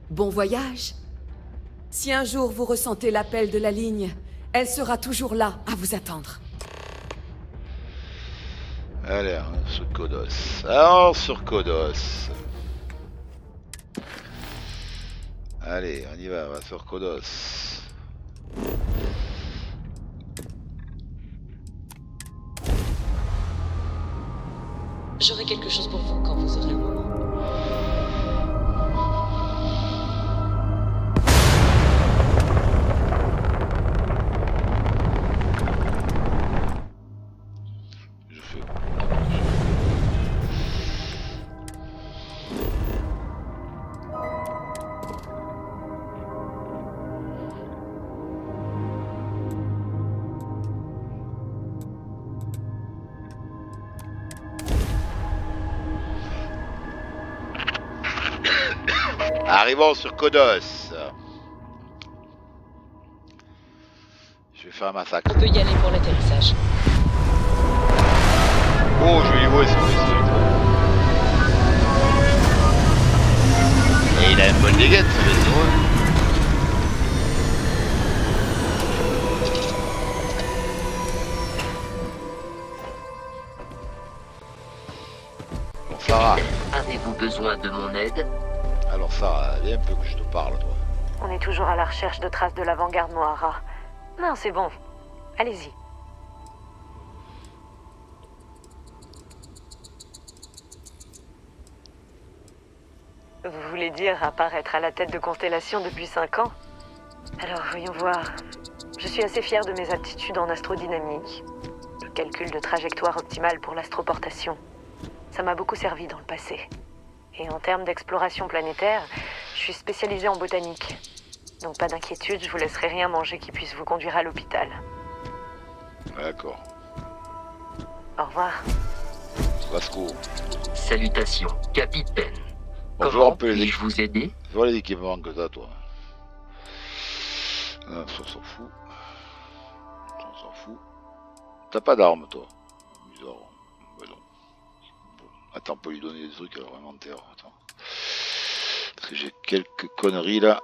Bon voyage. Si un jour vous ressentez l'appel de la ligne, elle sera toujours là à vous attendre. Allez, sur Kodos. Alors, sur Kodos. Allez, on y va sur Kodos. J'aurai quelque chose pour vous quand vous aurez un moment. Arrivons sur Kodos. Je vais faire un massacre. On peut y aller pour l'atterrissage. Oh, je vais les voir sur les trucs. Et il a une bonne dégaine, ce vaisseau. Bon, Sarah. Avez-vous besoin de mon aide? Alors Sarah, viens un peu que je te parle, toi. On est toujours à la recherche de traces de l'avant-garde Moara. Non, c'est bon. Allez-y. Vous voulez dire apparaître à la tête de Constellation depuis 5 ans? Alors, voyons voir. Je suis assez fière de mes aptitudes en astrodynamique. Le calcul de trajectoire optimale pour l'astroportation. Ça m'a beaucoup servi dans le passé. Et en termes d'exploration planétaire, je suis spécialisée en botanique. Donc pas d'inquiétude, je vous laisserai rien manger qui puisse vous conduire à l'hôpital. D'accord. Au revoir. Vasco. Salutations, capitaine. Bonjour, on peut puis-je vous aider? Vois les équipements que t'as, toi. Non, ça s'en fout. On s'en fout. T'as pas d'arme, toi. Bizarre. Bah non. Bon. Attends, on peut lui donner des trucs à l'inventaire. Attends. Parce que j'ai quelques conneries là.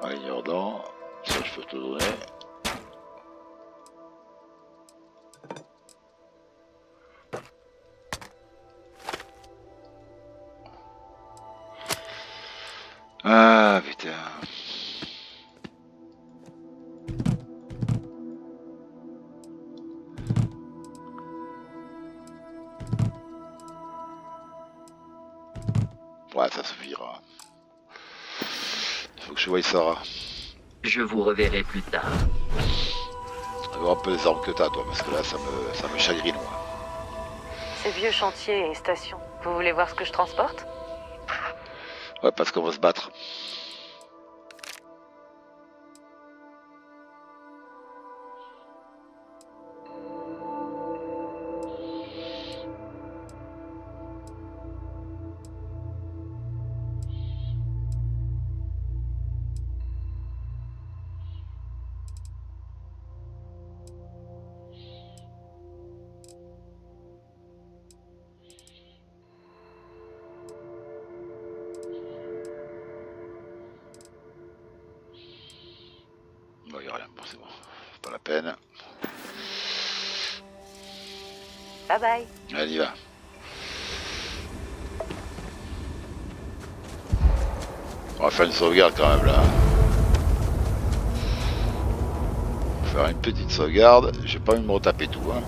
Allez, Jordan. Ça, je peux te donner. Ah putain. Ouais, ça suffira. Faut que je voie Sarah. Je vous reverrai plus tard. Un peu les armes que t'as, toi, parce que là, ça me chagrine, moi. Ces vieux chantiers et stations, vous voulez voir ce que je transporte? Ouais, parce qu'on va se battre. Il n'y a rien, bon, c'est bon. C'est pas la peine. Bye bye. Allez, y va. On va faire une sauvegarde quand même là. On va faire une petite sauvegarde. J'ai pas envie de me retaper tout. Hein.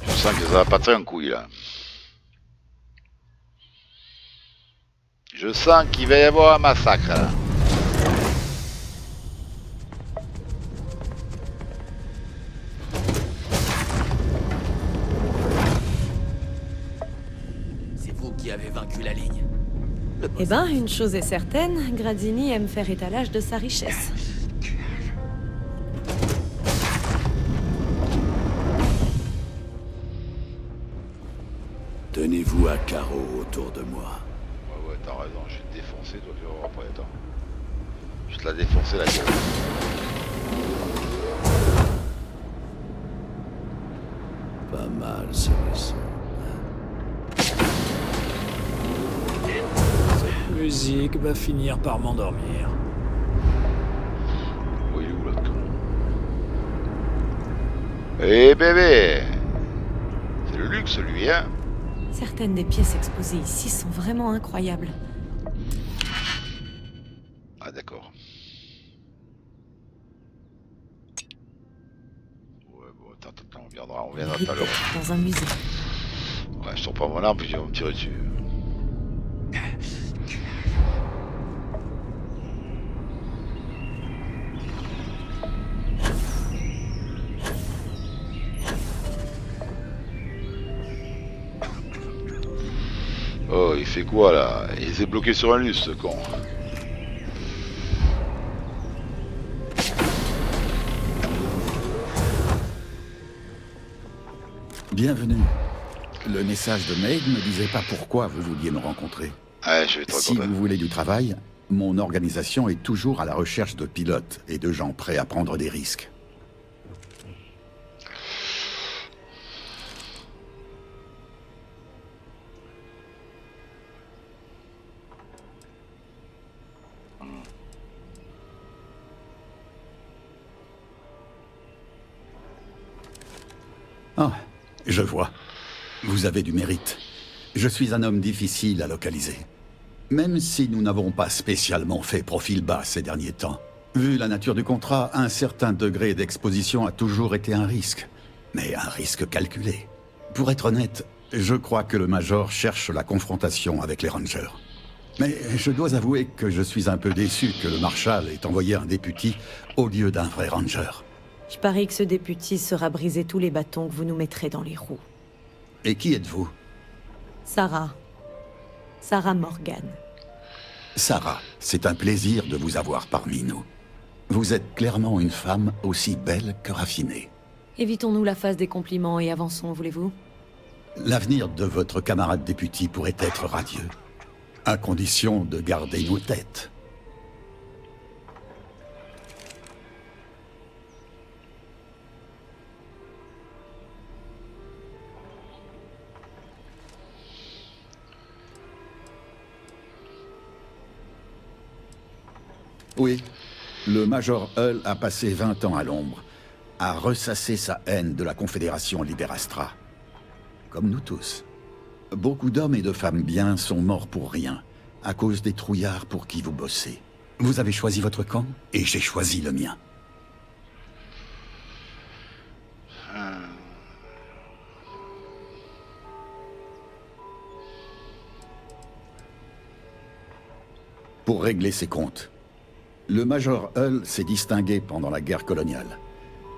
Je sens que ça va partir un couille là. Je sens qu'il va y avoir un massacre là. C'est vous qui avez vaincu la ligne. Eh ben, une chose est certaine, Grazzini aime faire étalage de sa richesse. Tenez-vous à carreau autour de moi. Ouais, t'as raison, je vais te défoncer, toi, tu vas voir après, attends. Je vais te la défoncer la gueule. Pas mal, ce vaisseau. Cette musique va finir par m'endormir. Oui, il est où l'autre con? Eh bébé! C'est le luxe, lui, hein? Certaines des pièces exposées ici sont vraiment incroyables. Ah d'accord. Ouais bon attends, on viendra tout à l'heure. Dans un musée. Ouais, je sors pas mon arme puis ils vont me tirer dessus. Oh, il fait quoi là? Il s'est bloqué sur un lus, ce con. Bienvenue. Le message de Maid ne disait pas pourquoi vous vouliez me rencontrer. Ouais, je vais te Si vous voulez du travail, mon organisation est toujours à la recherche de pilotes et de gens prêts à prendre des risques. Ah, je vois. Vous avez du mérite. Je suis un homme difficile à localiser. Même si nous n'avons pas spécialement fait profil bas ces derniers temps. Vu la nature du contrat, un certain degré d'exposition a toujours été un risque. Mais un risque calculé. Pour être honnête, je crois que le Major cherche la confrontation avec les Rangers. Mais je dois avouer que je suis un peu déçu que le Marshal ait envoyé un député au lieu d'un vrai Ranger. Je parie que ce député sera briser tous les bâtons que vous nous mettrez dans les roues. Et qui êtes-vous? Sarah. Sarah Morgan. Sarah, c'est un plaisir de vous avoir parmi nous. Vous êtes clairement une femme aussi belle que raffinée. Évitons-nous la phase des compliments et avançons, voulez-vous? L'avenir de votre camarade député pourrait être radieux, à condition de garder nos têtes. Oui, le Major Hull a passé 20 ans à l'ombre, à ressasser sa haine de la Confédération Liberastra. Comme nous tous. Beaucoup d'hommes et de femmes bien sont morts pour rien, à cause des trouillards pour qui vous bossez. Vous avez choisi votre camp, et j'ai choisi le mien. pour régler ses comptes. Le Major Hull s'est distingué pendant la guerre coloniale.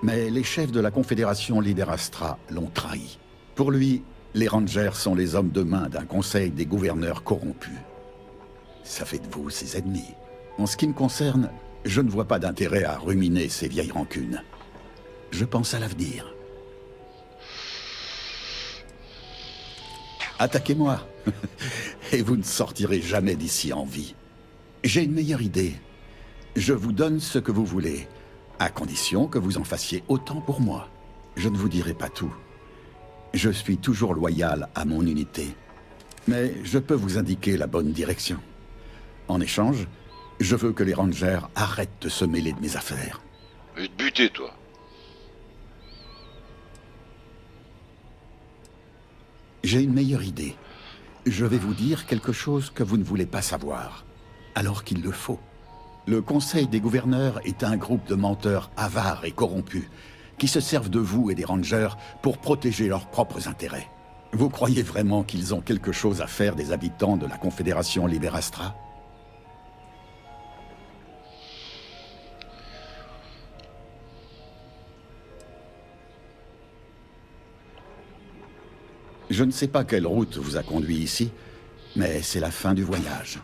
Mais les chefs de la Confédération Liberastra l'ont trahi. Pour lui, les Rangers sont les hommes de main d'un conseil des gouverneurs corrompus. Ça fait de vous ses ennemis. En ce qui me concerne, je ne vois pas d'intérêt à ruminer ces vieilles rancunes. Je pense à l'avenir. Attaquez-moi, et vous ne sortirez jamais d'ici en vie. J'ai une meilleure idée. Je vous donne ce que vous voulez, à condition que vous en fassiez autant pour moi. Je ne vous dirai pas tout. Je suis toujours loyal à mon unité. Mais je peux vous indiquer la bonne direction. En échange, je veux que les Rangers arrêtent de se mêler de mes affaires. Je vais te buter, toi. J'ai une meilleure idée. Je vais vous dire quelque chose que vous ne voulez pas savoir, alors qu'il le faut. Le Conseil des gouverneurs est un groupe de menteurs avares et corrompus, qui se servent de vous et des Rangers pour protéger leurs propres intérêts. Vous croyez vraiment qu'ils ont quelque chose à faire des habitants de la Confédération Liberastra ? Je ne sais pas quelle route vous a conduit ici, mais c'est la fin du voyage.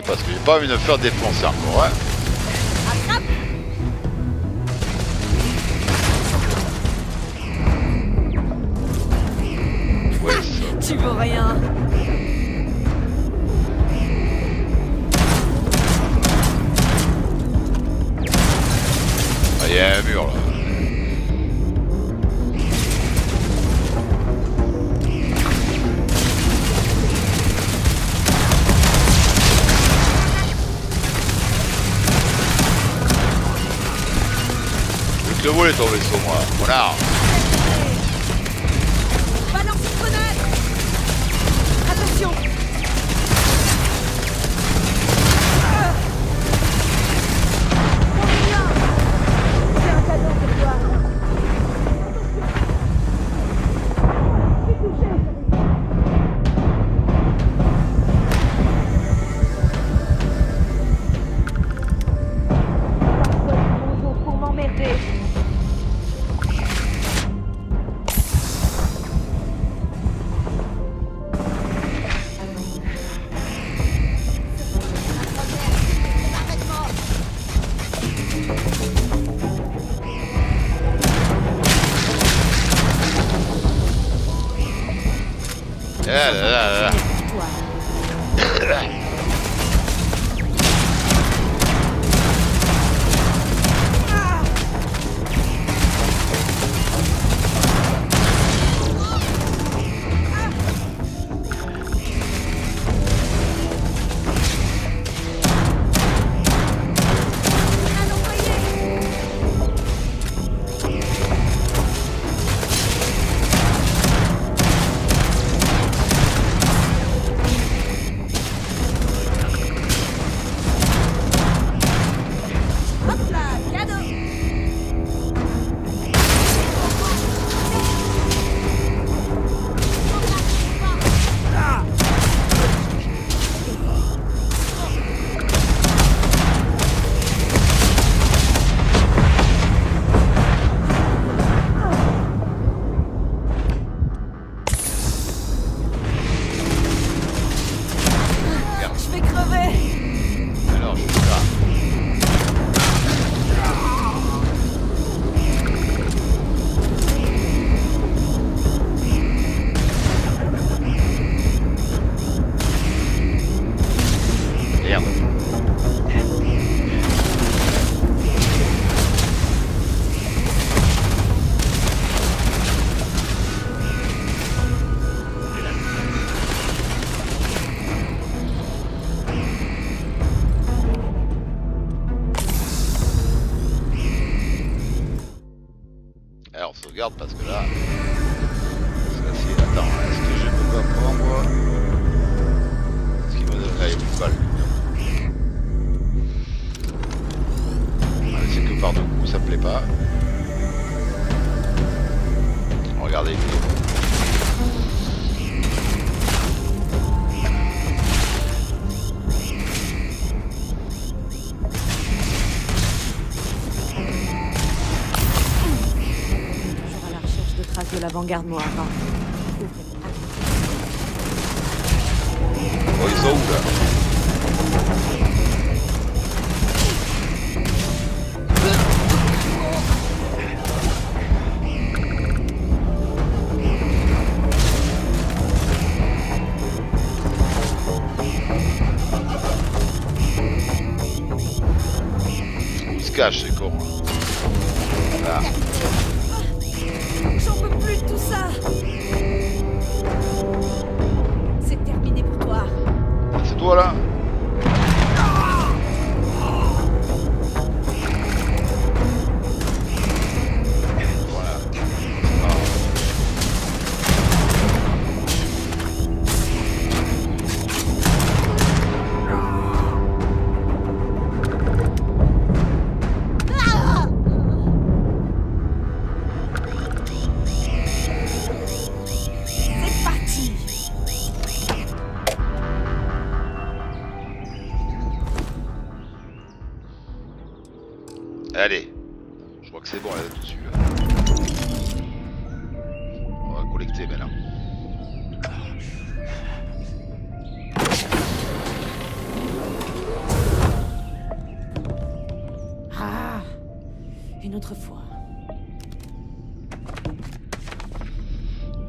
Parce que j'ai pas envie de me faire défoncer encore, hein. Ouais, ça. Tu veux rien. Ah, y a un mur là. Je le voulais ton vaisseau, moi. Voilà. Balance une grenade. Attention. C'est un cadeau pour toi. Pour m'emmerder. sauvegarde parce que là... Attends, est-ce que je peux pas prendre... Est-ce qu'il m'a donné... Ah, il y a plus de balles. C'est que par deux coups, ça me plaît pas. Regardez. Toujours à la recherche de traces de l'avant-garde noire. Oh, ils sont où là? C'est con. Là. J'en peux plus de tout ça. C'est terminé pour toi. C'est toi là? Voilà. Allez, je crois que c'est bon là-dessus. Là. On va collecter maintenant. Ah, une autre fois.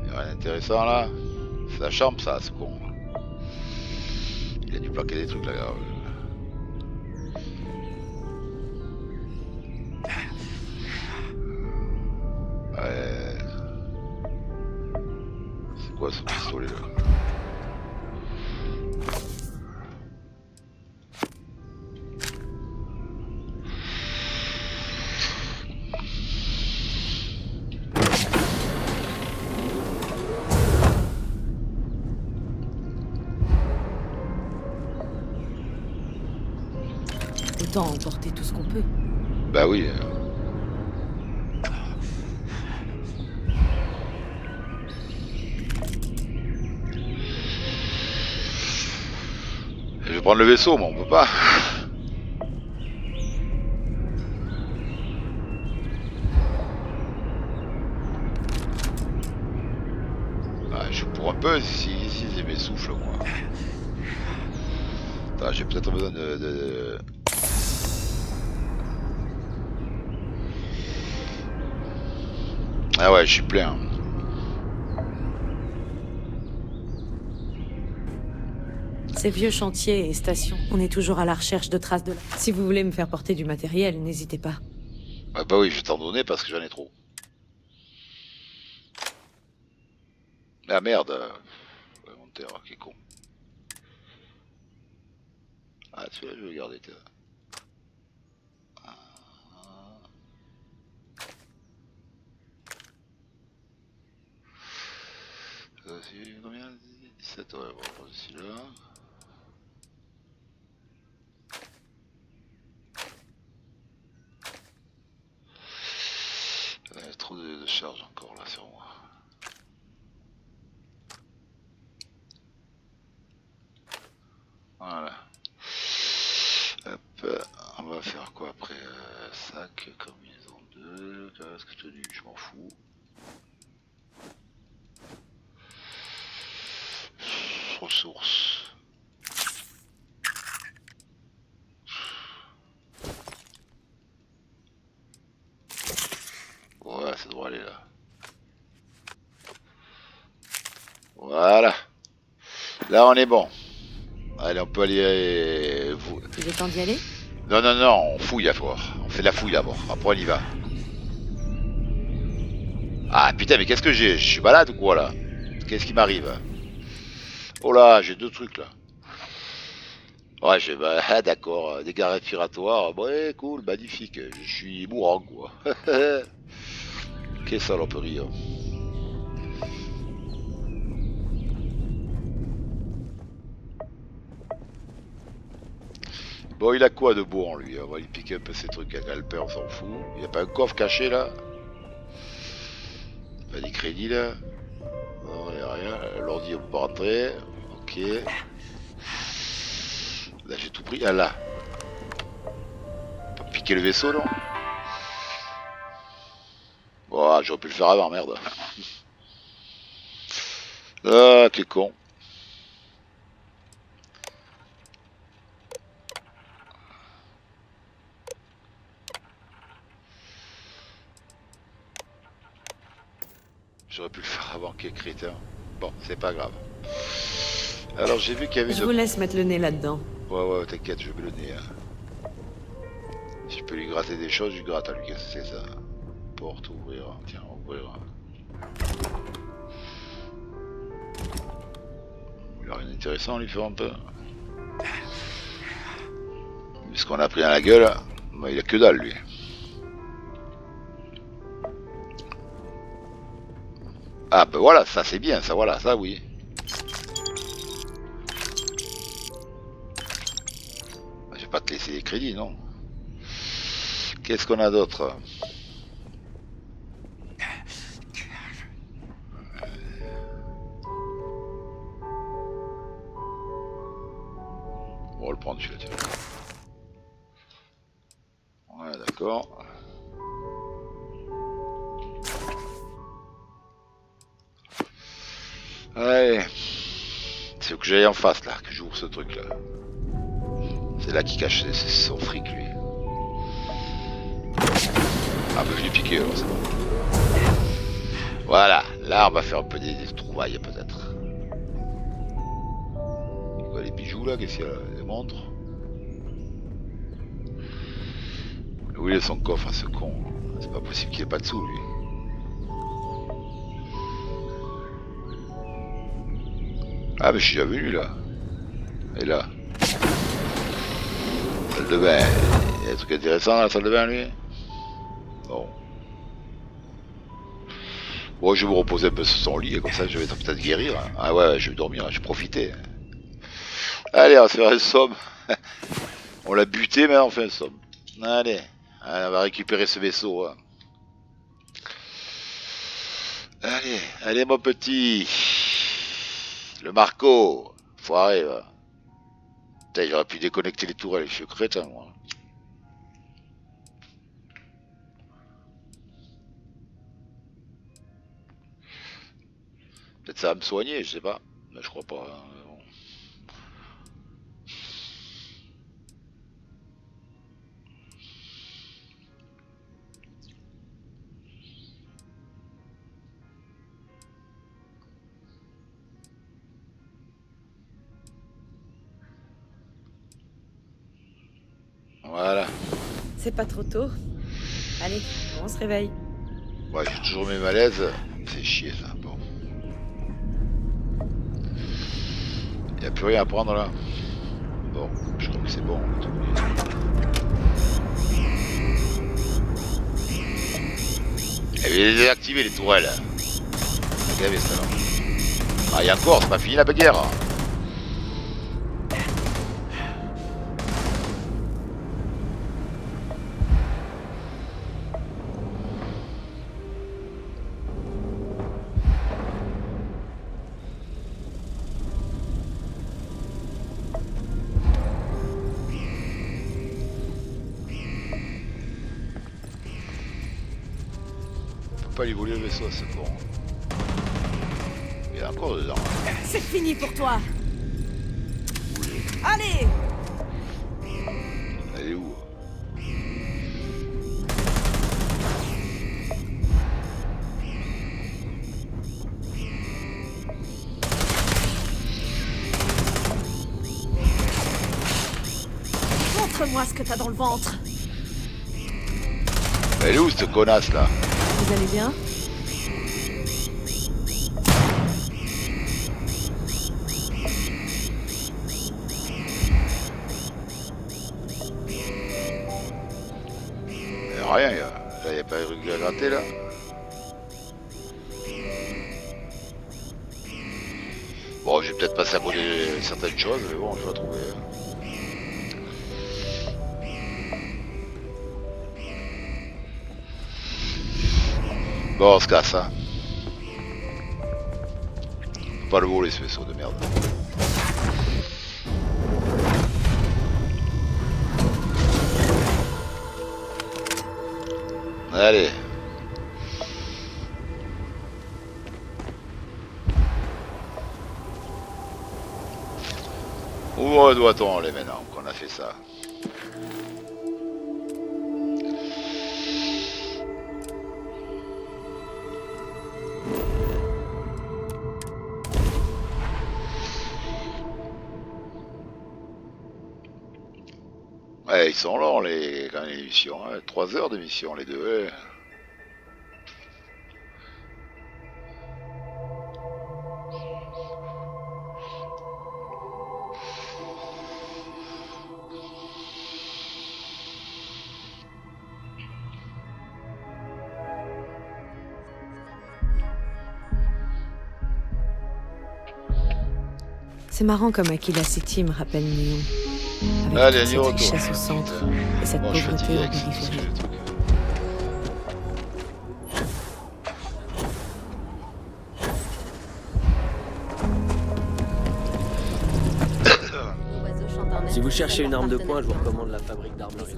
Il y a rien d'intéressant là. C'est la chambre ça, c'est con. Il a dû plaquer des trucs là. C'est quoi ce pistolet là? Autant emporter tout ce qu'on peut. Bah oui. Je vais prendre le vaisseau, mais on peut pas. Ah, je pour un peu si j'ai mes souffles moi. Attends, j'ai peut-être besoin de... Ah ouais, je suis plein. Ces vieux chantiers et stations, on est toujours à la recherche de traces de la... Si vous voulez me faire porter du matériel, n'hésitez pas. Ah bah oui, je vais t'en donner parce que j'en ai trop. Ah merde. Ouais, mon terre, qui est con. Ah, celui-là, je vais le garder. C'est combien? 17, ouais, on va prendre celui-là. Il y a trop de charge encore là sur moi. Voilà. Hop, on va faire quoi après? Sac, combinaison 2, casque tenue, je m'en fous. Ressources. Ouais, ça doit aller là. Voilà. Là, on est bon. Allez, on peut aller... Il est temps d'y aller? Non, non, non, on fouille d'abord. On fait de la fouille d'abord. Après, on y va. Ah, putain, mais qu'est-ce que j'ai? Je suis malade ou quoi, là? Qu'est-ce qui m'arrive? Oh là, j'ai deux trucs, là. Ouais, j'ai... Bah, d'accord, dégâts respiratoires. Ouais, cool, magnifique. Je suis mourant, quoi. Quelle saloperie. Bon, il a quoi de bon lui? On va lui piquer un peu ses trucs à Galper, on s'en fout. Il n'y a pas un coffre caché là? Pas des crédits là? Non, il n'y a rien. L'ordi on peut pas rentrer. Ok. Là j'ai tout pris. Ah là. On peut piquer le vaisseau non? Oh, j'aurais pu le faire avant, merde. Ah, quel con. J'aurais pu le faire avant, quel crétin. Bon, c'est pas grave. Alors j'ai vu qu'il y avait... Je vous laisse mettre le nez là-dedans. Ouais, t'inquiète, je mets le nez. Hein. Si je peux lui gratter des choses, je lui gratte à lui. Qu'est-ce que c'est ça? Porte, ouvrir. Tiens, ouvrir. Il n'y a rien d'intéressant à lui faire un peu. Mais ce qu'on a pris dans la gueule, bah, il a que dalle lui. Ah ben voilà, ça c'est bien, ça voilà, ça oui. Je vais pas te laisser les crédits, non. Qu'est-ce qu'on a d'autre? On va le prendre celui-là. Ouais, d'accord. Ouais. C'est que j'aille en face là, que j'ouvre ce truc là. C'est là qu'il cache son fric lui. Ah bah je l'ai piqué alors c'est bon. Voilà, là on va faire un peu des trouvailles peut-être. Les bijoux là, qu'est-ce qu'il y a là? Les montres. Où il est son coffre à ce con? C'est pas possible qu'il ait pas de sous lui. Ah mais je suis déjà venu là. Et là. Salle de bain. Il y a des trucs intéressants dans la salle de bain lui. Bon. Bon je vais me reposer un peu sur son lit et comme ça je vais peut-être guérir. Ah ouais je vais dormir, je vais profiter. Allez on va se faire un somme. On l'a buté mais on fait un somme. Allez, on va récupérer ce vaisseau. Hein. Allez mon petit. Le Marco, foiré va. Putain, j'aurais pu déconnecter les tourelles, je suis crétin moi. Peut-être ça va me soigner, je sais pas. Mais je crois pas. Hein, mais bon. Voilà. C'est pas trop tôt. Allez, on se réveille. Ouais, j'ai toujours mes malaises. C'est chier ça. Bon. Y'a plus rien à prendre là. Bon, je crois que c'est bon. Elle est désactivée les tourelles. Regardez ça là. Ah, y'a encore, c'est pas fini la bagarre. Pas lui voler le vaisseau à ce con. Il y a encore dedans. C'est fini pour toi. Allez. Elle est où? Montre-moi ce que t'as dans le ventre. Elle est où cette connasse là? Vous allez bien? Rien, là, y a pas de rugby à gratter là. j'ai peut-être passé à côté de certaines choses, mais bon, je vais trouver. Bon, on se casse, hein. Faut pas le voler ce vaisseau de merde. Allez. Où doit-on aller maintenant qu'on a fait ça? Ouais, ils sont longs quand même, les missions, hein. 3 heures de mission les deux. Ouais. C'est marrant comme Aquila City me rappelle Néon. Allez, Avec cette richesse au centre et cette pauvreté en périphérie. Si vous cherchez une arme de poing, je vous recommande la fabrique d'armerie.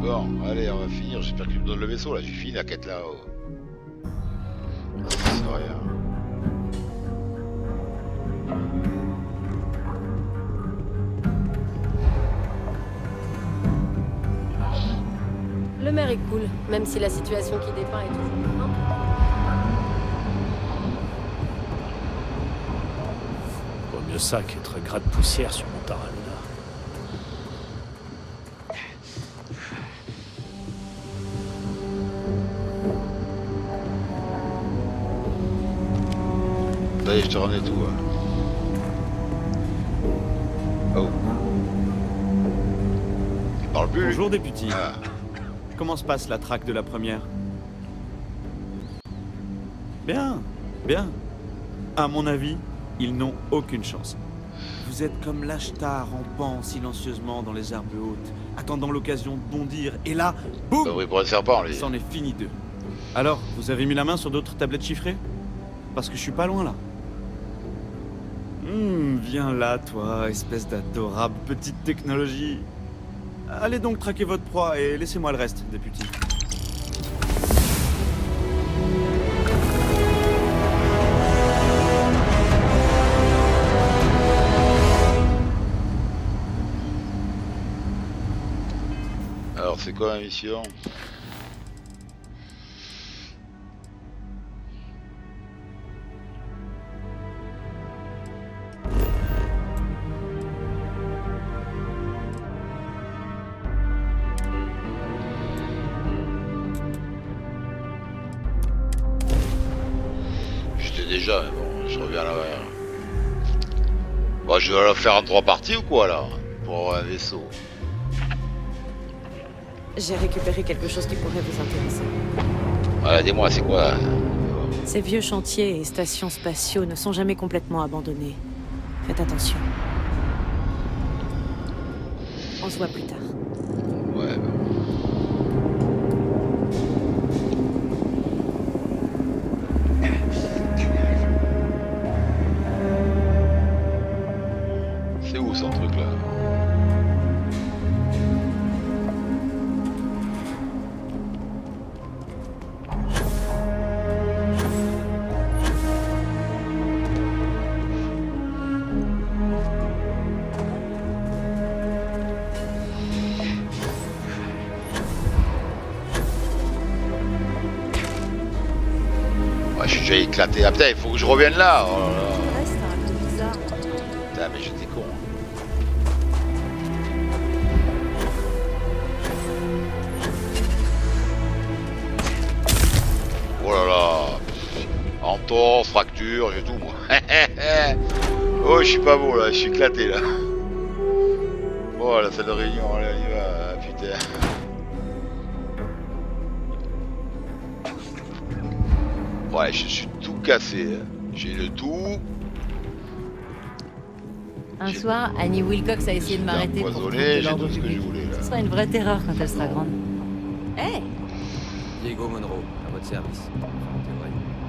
Bon, allez, on va finir. J'espère qu'il me donne le vaisseau là. J'ai fini la quête là. C'est rien. Le maire est cool, même si la situation qui dépeint est toujours... Vaut mieux ça qu'être gras de poussière sur mon Taraluna. Ça y est, je te remets tout. Hein. Oh. Il parle plus. Bonjour, député. Ah. Comment se passe la traque de la première? Bien, bien. À mon avis, ils n'ont aucune chance. Vous êtes comme l'Ashtar rampant silencieusement dans les herbes hautes, attendant l'occasion de bondir, et là, boum! Oui, pour le serpent, lui. C'en est fini d'eux. Alors, vous avez mis la main sur d'autres tablettes chiffrées? Parce que je suis pas loin là. Viens là, toi, espèce d'adorable petite technologie. Allez donc traquer votre proie et laissez-moi le reste, député. Alors, c'est quoi la mission? Déjà, mais bon, je reviens là. Bon, je vais la faire en 3 parties ou quoi là? Pour avoir un vaisseau. J'ai récupéré quelque chose qui pourrait vous intéresser. Voilà, dis-moi, c'est quoi? Ces vieux chantiers et stations spatiaux ne sont jamais complètement abandonnés. Faites attention. On se voit plus tard. Ouais, bah. C'est où son truc là? Ouais, je suis déjà éclaté. Ah putain, il faut que je revienne là. Oh là là. Putain, mais j'étais con. Oh là là. Entorse, fracture, j'ai tout moi. Oh, je suis pas beau là, je suis éclaté là. Oh, la salle de réunion, là, il va, putain. Ouais, je suis tout cassé. Hein. J'ai le tout. Un soir, Annie Wilcox a essayé de m'arrêter pour empoisonné, j'ai tout ce que je voulais là. Ce sera une vraie terreur quand elle sera grande. Hé Diego Monroe, à votre service.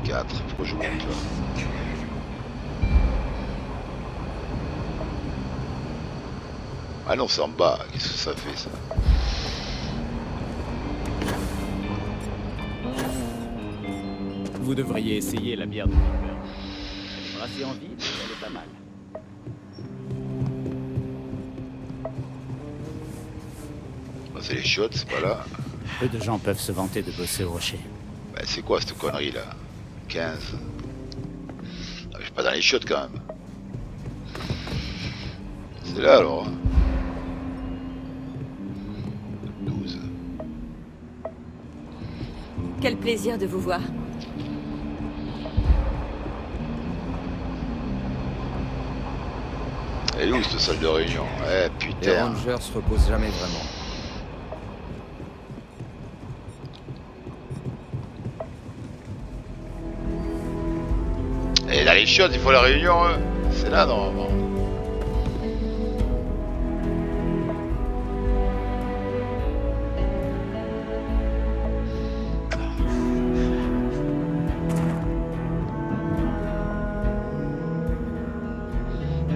4, pourquoi je monte là? Ah non, c'est en bas, qu'est-ce que ça fait ça? Vous devriez essayer la bière de Piper. Elle est assez envie, mais elle est pas mal. Bah, c'est les chiottes, c'est pas là. Peu de gens peuvent se vanter de bosser au rocher. Bah, c'est quoi cette connerie là? 15. Ah, je suis pas dans les chiottes quand même. C'est là alors. 12. Quel plaisir de vous voir. Elle est où cette salle de réunion? Eh putain. Les Rangers se reposent jamais vraiment. Et dans les chiottes, il faut la réunion, hein. C'est là normalement.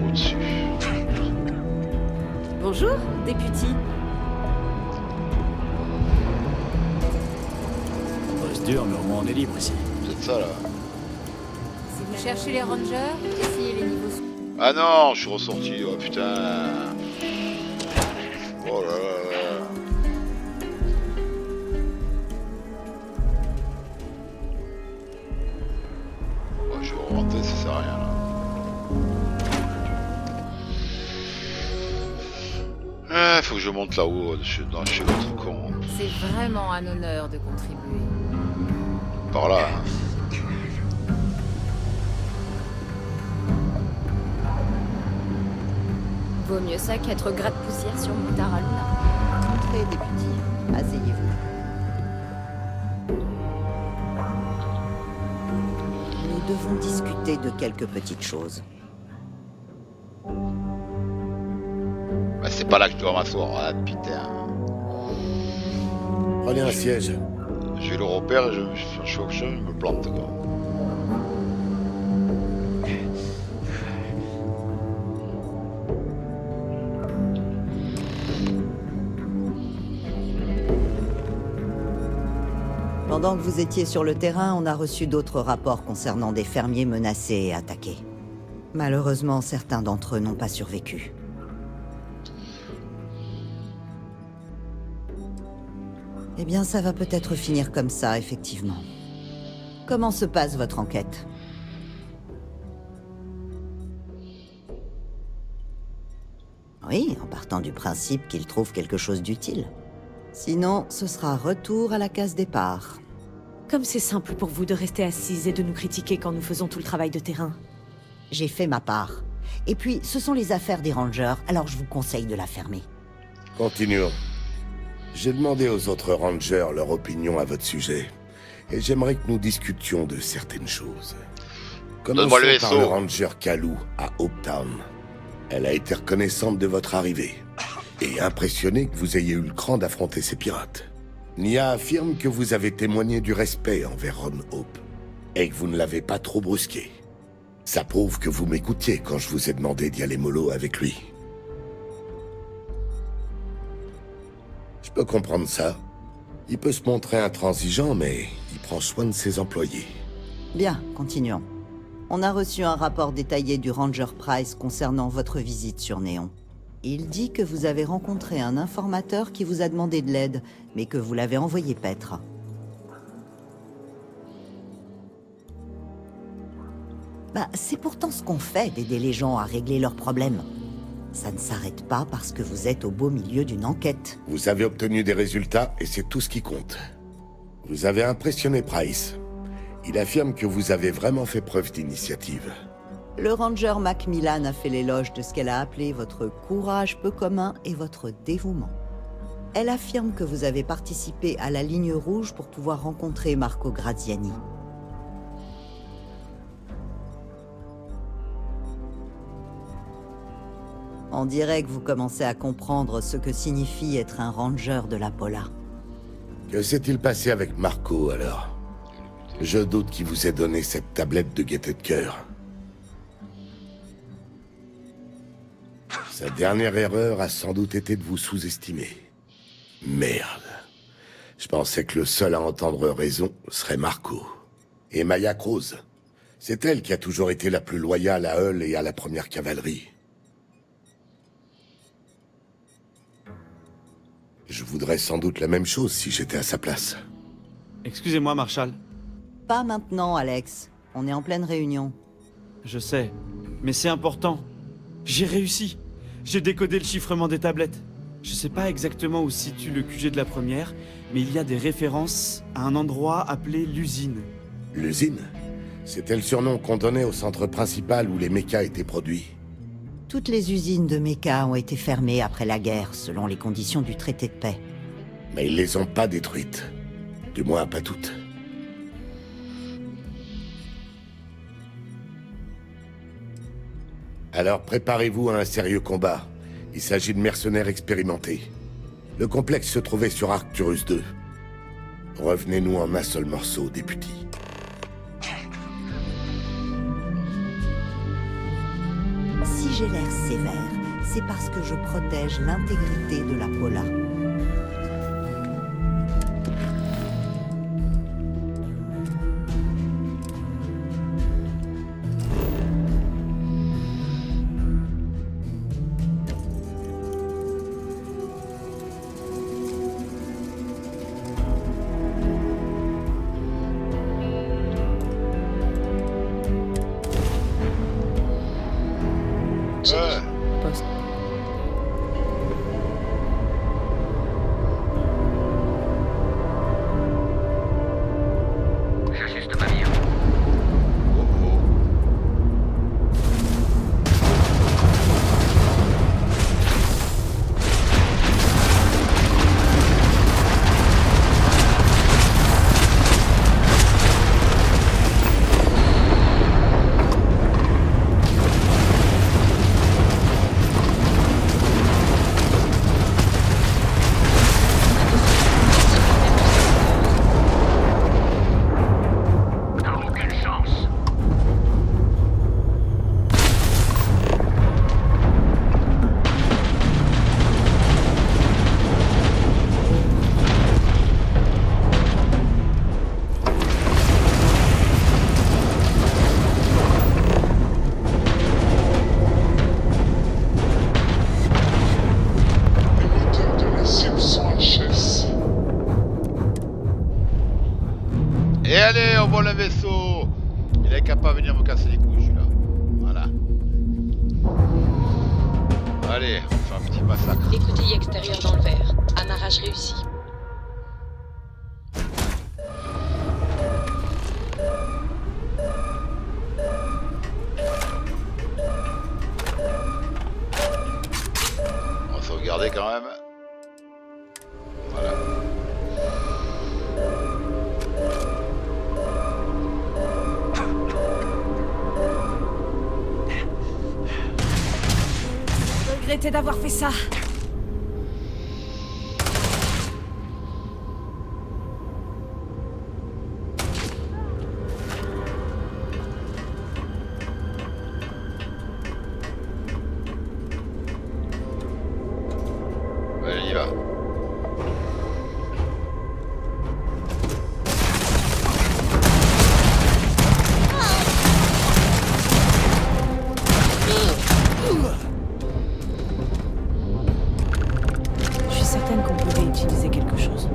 Au-dessus. Bonjour, député. Bosse dur, mais au moins on est libre ici. C'est ça là. Si vous cherchez les Rangers, essayez les niveaux. Ah non, je suis ressorti, oh putain. Oh là là là. Oh, je vais remonter, ça sert à rien là. Ah, faut que je monte là-haut, chez l'autre con. C'est vraiment un honneur de contribuer. Par là. Hein. Vaut mieux ça qu'être gratte-poussière sur Mutara Luna. Entrez, député. Asseyez-vous. Nous devons discuter de quelques petites choses. Bah, c'est pas là que je dois m'asseoir, hein, putain. Prenez un siège. J'ai le repère et je me plante quoi. Pendant que vous étiez sur le terrain, on a reçu d'autres rapports concernant des fermiers menacés et attaqués. Malheureusement, certains d'entre eux n'ont pas survécu. Eh bien, ça va peut-être finir comme ça, effectivement. Comment se passe votre enquête? Oui, en partant du principe qu'ils trouvent quelque chose d'utile. Sinon, ce sera retour à la case départ. Comme c'est simple pour vous de rester assises et de nous critiquer quand nous faisons tout le travail de terrain. J'ai fait ma part. Et puis, ce sont les affaires des Rangers, alors je vous conseille de la fermer. Continuons. J'ai demandé aux autres Rangers leur opinion à votre sujet. Et j'aimerais que nous discutions de certaines choses. Commençons par le Ranger Kalou à Hopetown. Elle a été reconnaissante de votre arrivée. Et impressionnée que vous ayez eu le cran d'affronter ces pirates. Nia affirme que vous avez témoigné du respect envers Ron Hope. Et que vous ne l'avez pas trop brusqué. Ça prouve que vous m'écoutiez quand je vous ai demandé d'y aller mollo avec lui. Je peux comprendre ça. Il peut se montrer intransigeant, mais il prend soin de ses employés. Bien, continuons. On a reçu un rapport détaillé du Ranger Price concernant votre visite sur Néon. Il dit que vous avez rencontré un informateur qui vous a demandé de l'aide, mais que vous l'avez envoyé paître. Bah, c'est pourtant ce qu'on fait d'aider les gens à régler leurs problèmes. Ça ne s'arrête pas parce que vous êtes au beau milieu d'une enquête. Vous avez obtenu des résultats et c'est tout ce qui compte. Vous avez impressionné Price. Il affirme que vous avez vraiment fait preuve d'initiative. Le ranger Macmillan a fait l'éloge de ce qu'elle a appelé votre courage peu commun et votre dévouement. Elle affirme que vous avez participé à la ligne rouge pour pouvoir rencontrer Marco Graziani. On dirait que vous commencez à comprendre ce que signifie être un ranger de la Pola. Que s'est-il passé avec Marco, alors? Je doute qu'il vous ait donné cette tablette de gaieté de cœur. Sa dernière erreur a sans doute été de vous sous-estimer. Merde. Je pensais que le seul à entendre raison serait Marco. Et Maya Croze. C'est elle qui a toujours été la plus loyale à Hull et à la première cavalerie. Je voudrais sans doute la même chose si j'étais à sa place. Excusez-moi, Marshall. Pas maintenant, Alex. On est en pleine réunion. Je sais, mais c'est important. J'ai réussi. J'ai décodé le chiffrement des tablettes. Je sais pas exactement où se situe le QG de la première, mais il y a des références à un endroit appelé l'usine. L'usine? C'était le surnom qu'on donnait au centre principal où les mechas étaient produits. Toutes les usines de mechas ont été fermées après la guerre, selon les conditions du traité de paix. Mais ils les ont pas détruites. Du moins, pas toutes. Alors préparez-vous à un sérieux combat. Il s'agit de mercenaires expérimentés. Le complexe se trouvait sur Arcturus 2. Revenez-nous en un seul morceau, député. Si j'ai l'air sévère, c'est parce que je protège l'intégrité de la Pola. Et allez, on vole le vaisseau. Il est capable de venir me casser les couilles, celui-là. Voilà. Allez, on fait un petit massacre. Écoutez extérieur dans le verre. Amarrage réussi. On va sauvegarder quand même. Voilà. Regretter d'avoir fait ça. Ouais, il y va. Je suis certaine qu'on pouvait utiliser quelque chose.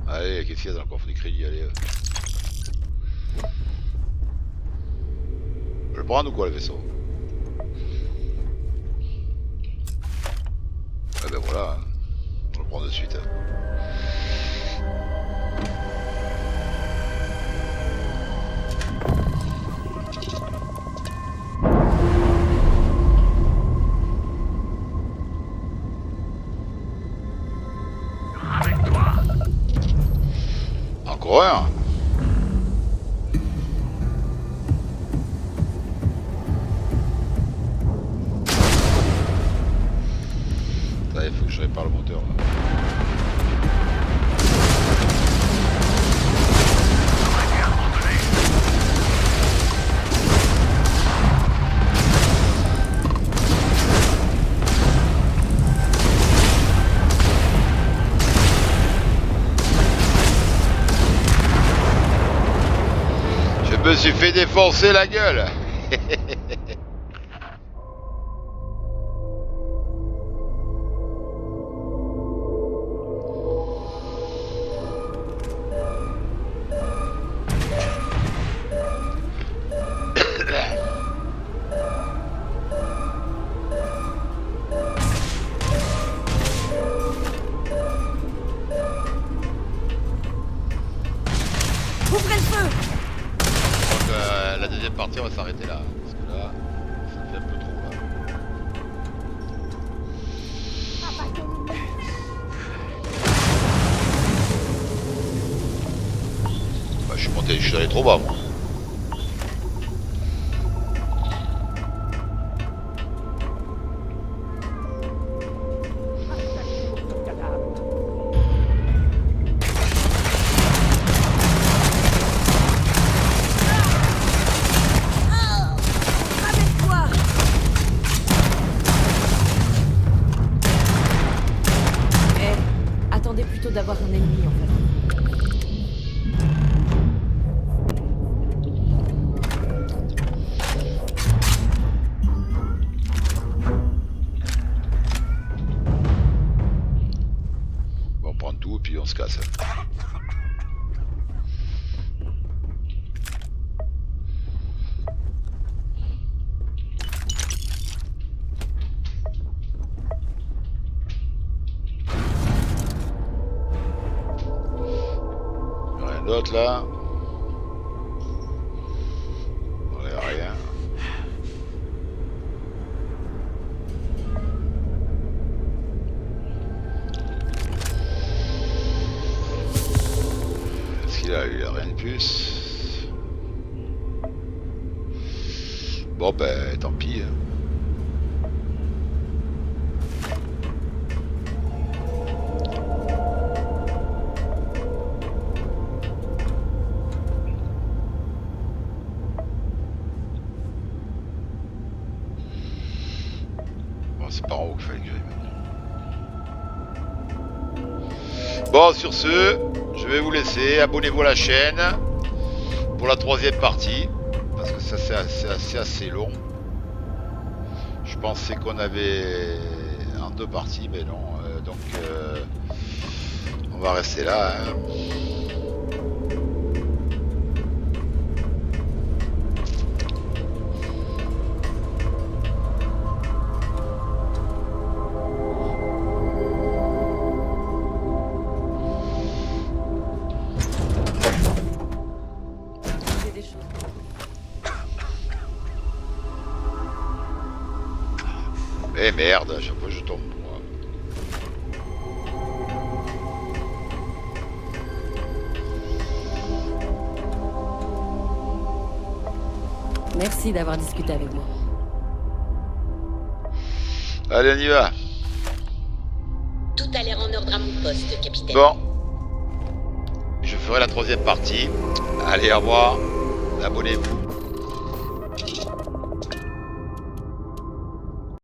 Allez, qu'est-ce qu'il y a dans le coffre du crédit? Allez. Je le prends ou quoi le vaisseau? voilà, on le prend de suite. Encore un. Là, il faut que je répare le moteur là. Je me suis fait défoncer la gueule. Ouvrez le feu! La deuxième partie, on va s'arrêter là. Parce que là, ça fait un peu trop là. Bah, je suis allé trop bas moi. D'avoir un ennemi en fait. Bon, on prend tout et puis on se casse. L'autre là, on n'a rien. Est-ce qu'il a eu rien de plus? Bon ben tant pis. Hein. C'est par en haut qu'il fallait que j'aille maintenant. Bon, sur ce, je vais vous laisser. Abonnez-vous à la chaîne pour la troisième partie. Parce que ça, c'est assez long. Je pensais qu'on avait en deux parties, mais non. Donc, on va rester là. Hein. Eh merde, à chaque fois je tombe. Moi. Merci d'avoir discuté avec moi. Allez, on y va. Tout a l'air en ordre à mon poste, capitaine. Bon. Je ferai la troisième partie. Allez, au revoir. Abonnez-vous.